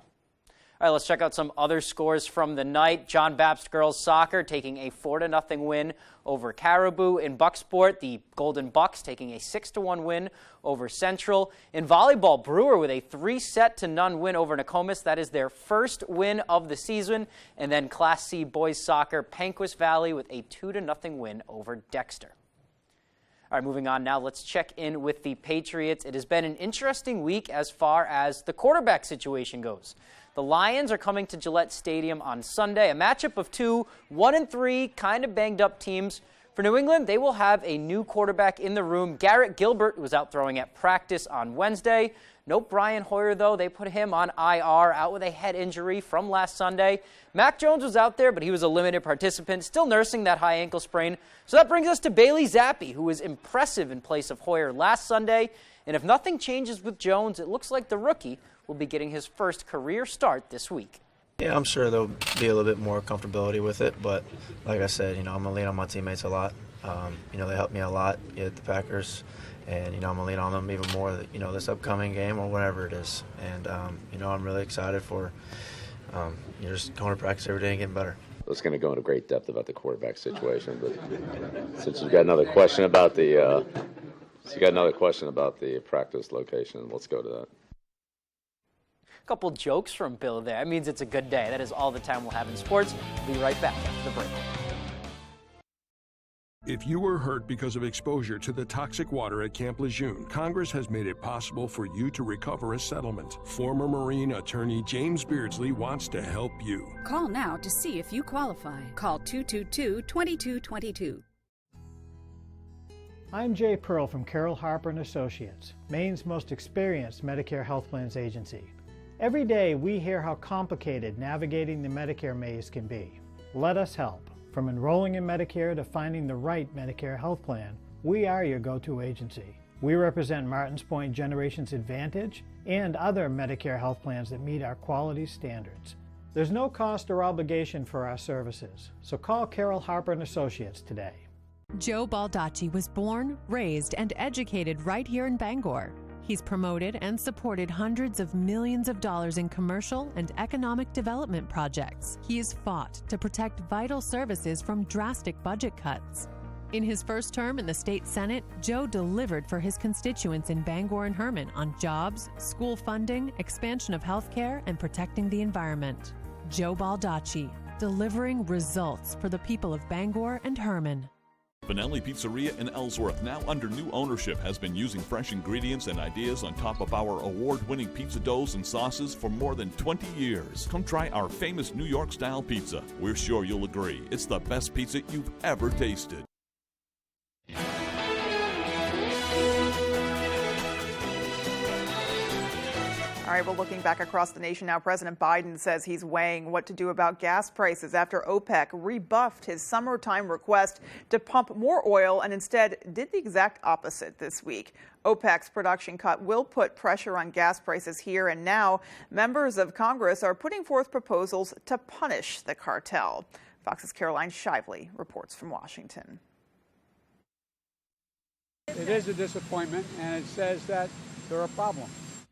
All right, let's check out some other scores from the night. John Baptist girls soccer taking a 4-0 win over Caribou. In Bucksport, the Golden Bucks taking a 6-1 win over Central. In volleyball, Brewer with a 3-0 win over Nokomis. That is their first win of the season. And then Class C boys soccer, Panquist Valley with a 2-0 win over Dexter. All right, moving on now, let's check in with the Patriots. It has been an interesting week as far as the quarterback situation goes. The Lions are coming to Gillette Stadium on Sunday, a matchup of two 1-3 kind of banged up teams. For New England, they will have a new quarterback in the room. Garrett Gilbert was out throwing at practice on Wednesday. Nope, Brian Hoyer, though. They put him on IR, out with a head injury from last Sunday. Mac Jones was out there, but he was a limited participant, still nursing that high ankle sprain. So that brings us to Bailey Zappi, who was impressive in place of Hoyer last Sunday. And if nothing changes with Jones, it looks like the rookie will be getting his first career start this week. Yeah, I'm sure there'll be a little bit more comfortability with it, but like I said, I'm going to lean on my teammates a lot. They helped me a lot at the Packers, and, I'm going to lean on them even more, this upcoming game or whatever it is. And, I'm really excited for just going to practice every day and getting better. I was going to go into great depth about the quarterback situation, but since you've got another question about the practice location, let's go to that. A couple jokes from Bill there. That means it's a good day. That is all the time we'll have in sports. We'll be right back after the break. If you were hurt because of exposure to the toxic water at Camp Lejeune, Congress has made it possible for you to recover a settlement. Former Marine attorney James Beardsley wants to help you. Call now to see if you qualify. Call 222-2222. I'm Jay Pearl from Carroll Harper & Associates, Maine's most experienced Medicare health plans agency. Every day we hear how complicated navigating the Medicare maze can be. Let us help. From enrolling in Medicare to finding the right Medicare health plan, we are your go-to agency. We represent Martins Point Generations Advantage and other Medicare health plans that meet our quality standards. There's no cost or obligation for our services, so call Carroll Harper & Associates today. Joe Baldacci was born, raised, and educated right here in Bangor. He's promoted and supported hundreds of millions of dollars in commercial and economic development projects. He has fought to protect vital services from drastic budget cuts. In his first term in the state Senate, Joe delivered for his constituents in Bangor and Hermann on jobs, school funding, expansion of health care, and protecting the environment. Joe Baldacci, delivering results for the people of Bangor and Hermann. Benelli Pizzeria in Ellsworth, now under new ownership, has been using fresh ingredients and ideas on top of our award-winning pizza doughs and sauces for more than 20 years. Come try our famous New York-style pizza. We're sure you'll agree. It's the best pizza you've ever tasted. All right, well, looking back across the nation now, President Biden says he's weighing what to do about gas prices after OPEC rebuffed his summertime request to pump more oil and instead did the exact opposite this week. OPEC's production cut will put pressure on gas prices here and now. Members of Congress are putting forth proposals to punish the cartel. Fox's Caroline Shively reports from Washington. It is a disappointment, and it says that they're a problem.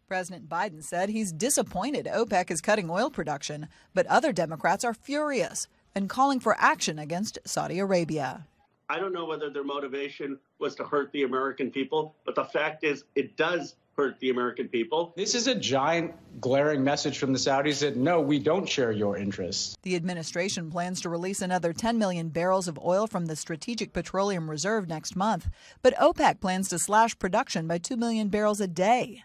President Biden said he's disappointed OPEC is cutting oil production, but other Democrats are furious and calling for action against Saudi Arabia. I don't know whether their motivation was to hurt the American people, but the fact is it does hurt the American people. This is a giant, glaring message from the Saudis that, no, we don't share your interests. The administration plans to release another 10 million barrels of oil from the Strategic Petroleum Reserve next month, but OPEC plans to slash production by 2 million barrels a day.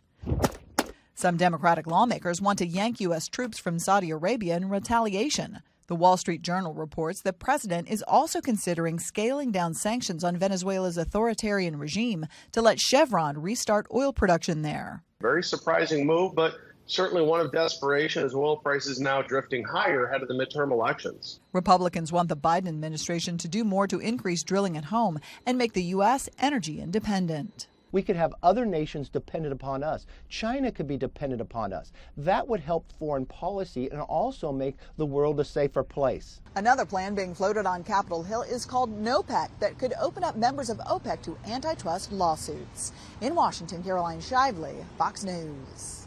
Some Democratic lawmakers want to yank U.S. troops from Saudi Arabia in retaliation. The Wall Street Journal reports the president is also considering scaling down sanctions on Venezuela's authoritarian regime to let Chevron restart oil production there. Very surprising move, but certainly one of desperation as oil prices now drifting higher ahead of the midterm elections. Republicans want the Biden administration to do more to increase drilling at home and make the U.S. energy independent. We could have other nations dependent upon us. China could be dependent upon us. That would help foreign policy and also make the world a safer place. Another plan being floated on Capitol Hill is called NOPEC that could open up members of OPEC to antitrust lawsuits. In Washington, Caroline Shively, Fox News.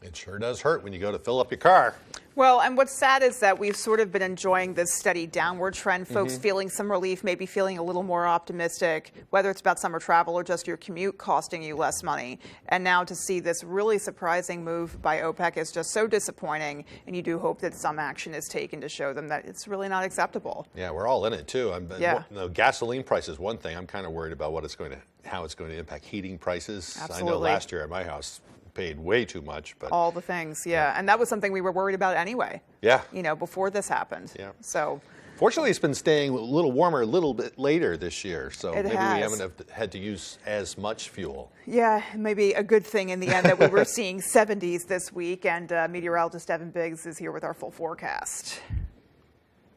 It sure does hurt when you go to fill up your car. Well, and what's sad is that we've sort of been enjoying this steady downward trend, folks feeling some relief, maybe feeling a little more optimistic, whether it's about summer travel or just your commute costing you less money. And now to see this really surprising move by OPEC is just so disappointing, and you do hope that some action is taken to show them that it's really not acceptable. Yeah, we're all in it, too. Yeah. The gasoline price is one thing. I'm kind of worried about how it's going to impact heating prices. Absolutely. I know last year at my house, paid way too much, but all the things, yeah. And that was something we were worried about anyway. Yeah. Before this happened. Yeah. So fortunately, it's been staying a little warmer a little bit later this year, so maybe we haven't had to use as much fuel. Yeah, maybe a good thing in the end that we were seeing 70s this week, and meteorologist Evan Biggs is here with our full forecast.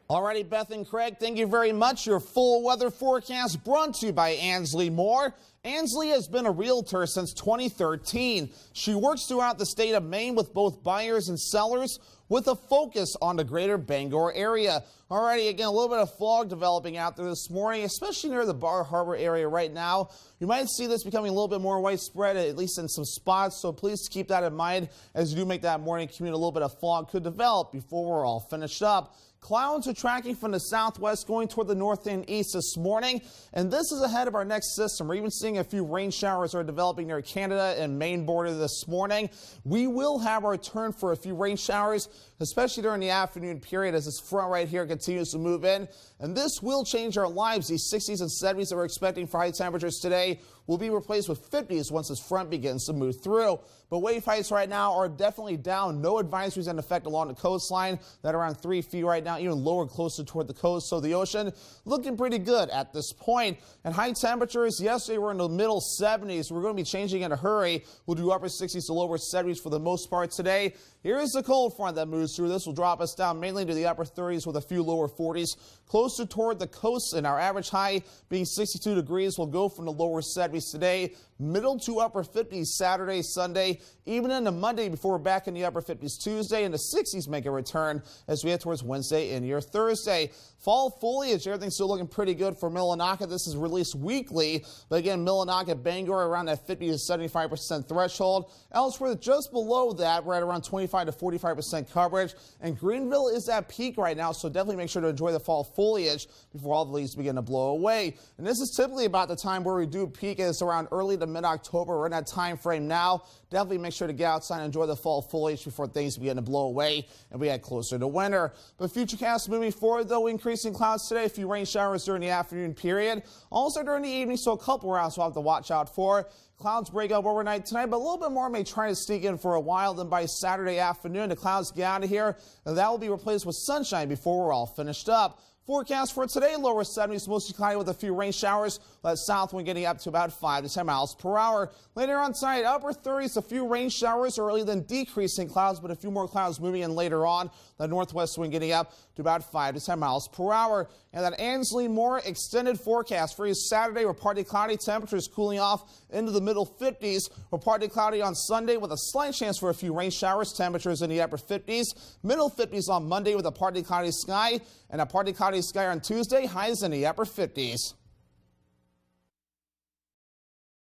Alrighty, Beth and Craig, thank you very much. Your full weather forecast brought to you by Ansley Moore. Ansley has been a realtor since 2013. She works throughout the state of Maine with both buyers and sellers with a focus on the greater Bangor area. Alrighty, again, a little bit of fog developing out there this morning, especially near the Bar Harbor area right now. You might see this becoming a little bit more widespread, at least in some spots, so please keep that in mind as you do make that morning commute. A little bit of fog could develop before we're all finished up. Clouds are tracking from the southwest going toward the north and east this morning, and this is ahead of our next system. We're even seeing a few rain showers are developing near Canada and Maine border this morning. We will have our turn for a few rain showers, especially during the afternoon period as this front right here continues to move in, and this will change our lives. These 60s and 70s that we're expecting for high temperatures today will be replaced with 50s once this front begins to move through. But wave heights right now are definitely down. No advisories in effect along the coastline. That around 3 feet right now, even lower closer toward the coast. So the ocean looking pretty good at this point. And high temperatures, yesterday we're in the middle 70s. We're going to be changing in a hurry. We'll do upper 60s to lower 70s for the most part today. Here's the cold front that moves through. This will drop us down mainly to the upper 30s with a few lower 40s. Closer toward the coast, and our average high being 62 degrees. We'll go from the lower 70s today, middle to upper 50s Saturday, Sunday, even into Monday before we're back in the upper 50s Tuesday, and the 60s make a return as we head towards Wednesday and your Thursday. Fall foliage, everything's still looking pretty good for Millinocket. This is released weekly, but again, Millinocket, Bangor around that 50 to 75% threshold. Ellsworth just below that, right around 25 to 45% coverage. And Greenville is at peak right now, so definitely make sure to enjoy the fall foliage before all the leaves begin to blow away. And this is typically about the time where we do peak, is around early to mid-October. We're in that time frame now. Definitely make sure to get outside and enjoy the fall foliage before things begin to blow away and we get closer to winter. But futurecast moving forward, though, increasing clouds today, a few rain showers during the afternoon period. Also during the evening, so a couple rounds we'll have to watch out for. Clouds break up overnight tonight, but a little bit more may try to sneak in for a while. Then by Saturday afternoon, the clouds get out of here, and that will be replaced with sunshine before we're all finished up. Forecast for today, lower 70s, mostly cloudy with a few rain showers. That south wind getting up to about 5 to 10 miles per hour. Later on tonight, upper 30s, a few rain showers early, then decreasing clouds, but a few more clouds moving in later on. The northwest wind getting up to about 5 to 10 miles per hour. And that Ansley Moore extended forecast for you Saturday, we're partly cloudy, temperatures cooling off into the middle 50s. We're partly cloudy on Sunday with a slight chance for a few rain showers, temperatures in the upper 50s. Middle 50s on Monday with a partly cloudy sky, and a partly cloudy sky on Tuesday, highs in the upper 50s.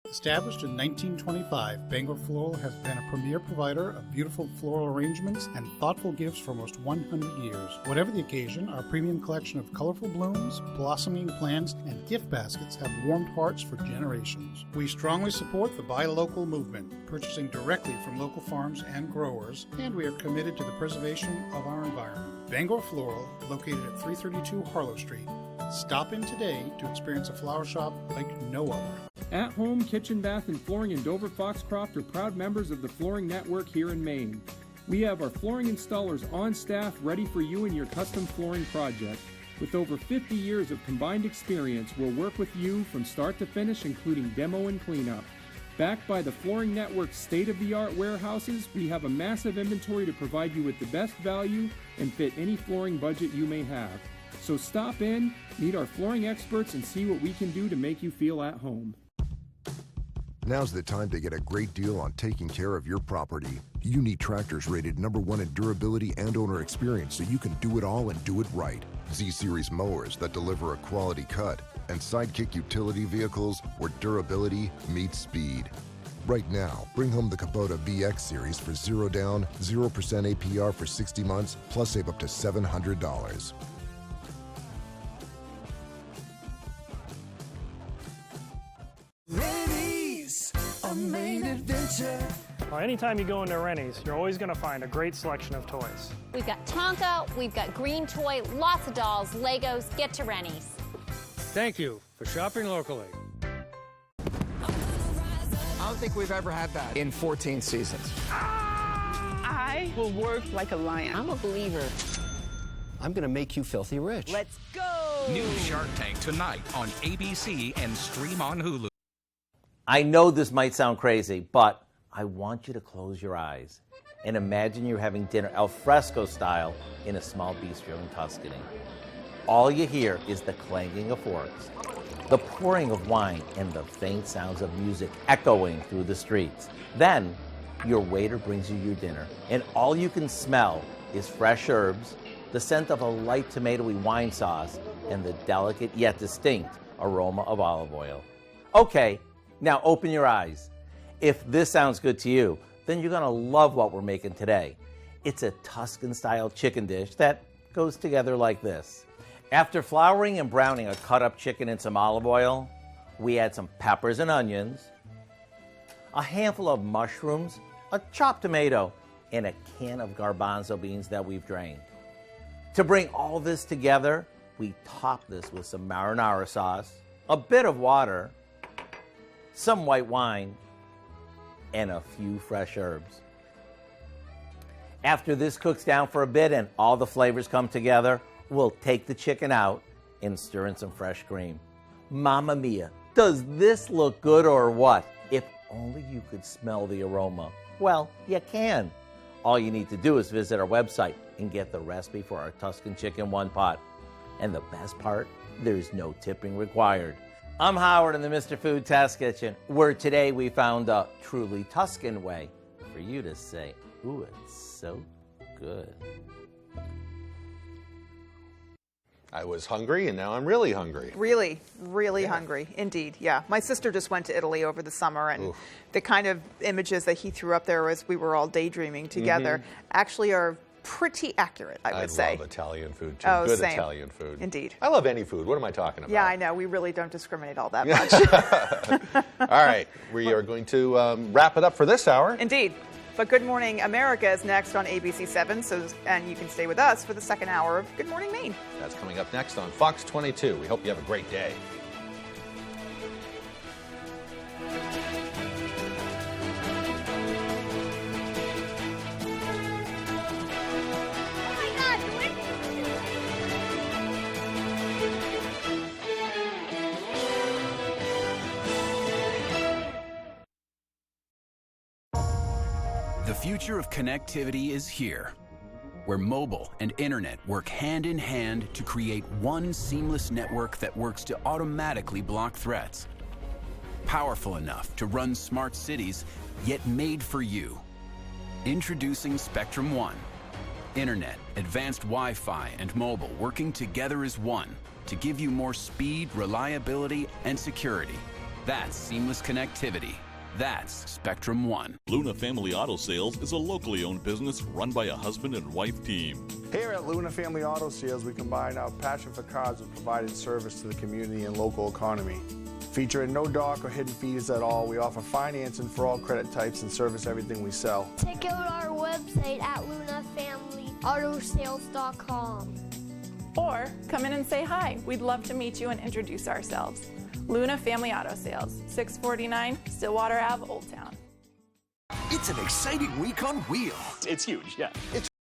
Established in 1925, Bangor Floral has been a premier provider of beautiful floral arrangements and thoughtful gifts for almost 100 years. Whatever the occasion, our premium collection of colorful blooms, blossoming plants, and gift baskets have warmed hearts for generations. We strongly support the Buy Local movement, purchasing directly from local farms and growers, and we are committed to the preservation of our environment. Bangor Floral, located at 332 Harlow Street. Stop in today to experience a flower shop like no other. At Home, Kitchen, Bath, and Flooring in Dover Foxcroft are proud members of the Flooring Network here in Maine. We have our flooring installers on staff ready for you and your custom flooring project. With over 50 years of combined experience, we'll work with you from start to finish, including demo and cleanup. Backed by the Flooring Network's state-of-the-art warehouses, we have a massive inventory to provide you with the best value and fit any flooring budget you may have. So stop in, meet our flooring experts, and see what we can do to make you feel at home. Now's the time to get a great deal on taking care of your property. You need tractors rated #1 in durability and owner experience so you can do it all and do it right. Z-Series mowers that deliver a quality cut, and Sidekick utility vehicles where durability meets speed. Right now, bring home the Kubota VX Series for 0 down, 0% APR for 60 months, plus save up to $700. Rennie's, a Maine adventure. Well, anytime you go into Rennie's, you're always going to find a great selection of toys. We've got Tonka, we've got Green Toy, lots of dolls, Legos. Get to Rennie's. Thank you for shopping locally. I don't think we've ever had that in 14 seasons. I will work like a lion. I'm a believer. I'm going to make you filthy rich. Let's go! New Shark Tank tonight on ABC and stream on Hulu. I know this might sound crazy, but I want you to close your eyes and imagine you're having dinner al fresco style in a small bistro in Tuscany. All you hear is the clanging of forks, the pouring of wine, and the faint sounds of music echoing through the streets. Then, your waiter brings you your dinner, and all you can smell is fresh herbs, the scent of a light tomatoey wine sauce, and the delicate yet distinct aroma of olive oil. Okay, now open your eyes. If this sounds good to you, then you're going to love what we're making today. It's a Tuscan-style chicken dish that goes together like this. After flouring and browning a cut-up chicken in some olive oil, we add some peppers and onions, a handful of mushrooms, a chopped tomato, and a can of garbanzo beans that we've drained. To bring all this together, we top this with some marinara sauce, a bit of water, some white wine, and a few fresh herbs. After this cooks down for a bit and all the flavors come together, we'll take the chicken out and stir in some fresh cream. Mamma mia, does this look good or what? If only you could smell the aroma. Well, you can. All you need to do is visit our website and get the recipe for our Tuscan chicken one pot. And the best part, there's no tipping required. I'm Howard in the Mr. Food Test Kitchen, where today we found a truly Tuscan way for you to say, ooh, it's so good. I was hungry, and now I'm really hungry. Really, really hungry, indeed, yeah. My sister just went to Italy over the summer, and the kind of images that he threw up there as we were all daydreaming together actually are pretty accurate, I would say. I love Italian food, too. Oh, Good same. Italian food. Indeed. I love any food. What am I talking about? Yeah, I know. We really don't discriminate all that much. All right. We are going to wrap it up for this hour. Indeed. But Good Morning America is next on ABC 7, and you can stay with us for the second hour of Good Morning Maine. That's coming up next on Fox 22. We hope you have a great day. The future of connectivity is here, where mobile and internet work hand in hand to create one seamless network that works to automatically block threats. Powerful enough to run smart cities, yet made for you. Introducing Spectrum One. Internet, advanced Wi-Fi, and mobile working together as one to give you more speed, reliability, and security. That's seamless connectivity. That's Spectrum One. Luna Family Auto Sales is a locally owned business run by a husband and wife team. Here at Luna Family Auto Sales, we combine our passion for cars with providing service to the community and local economy. Featuring no dark or hidden fees at all, we offer financing for all credit types and service everything we sell. Check out our website at lunafamilyautosales.com. Or come in and say hi. We'd love to meet you and introduce ourselves. Luna Family Auto Sales, 649 Stillwater Ave, Old Town. It's an exciting week on Wheel. It's huge, yeah. It's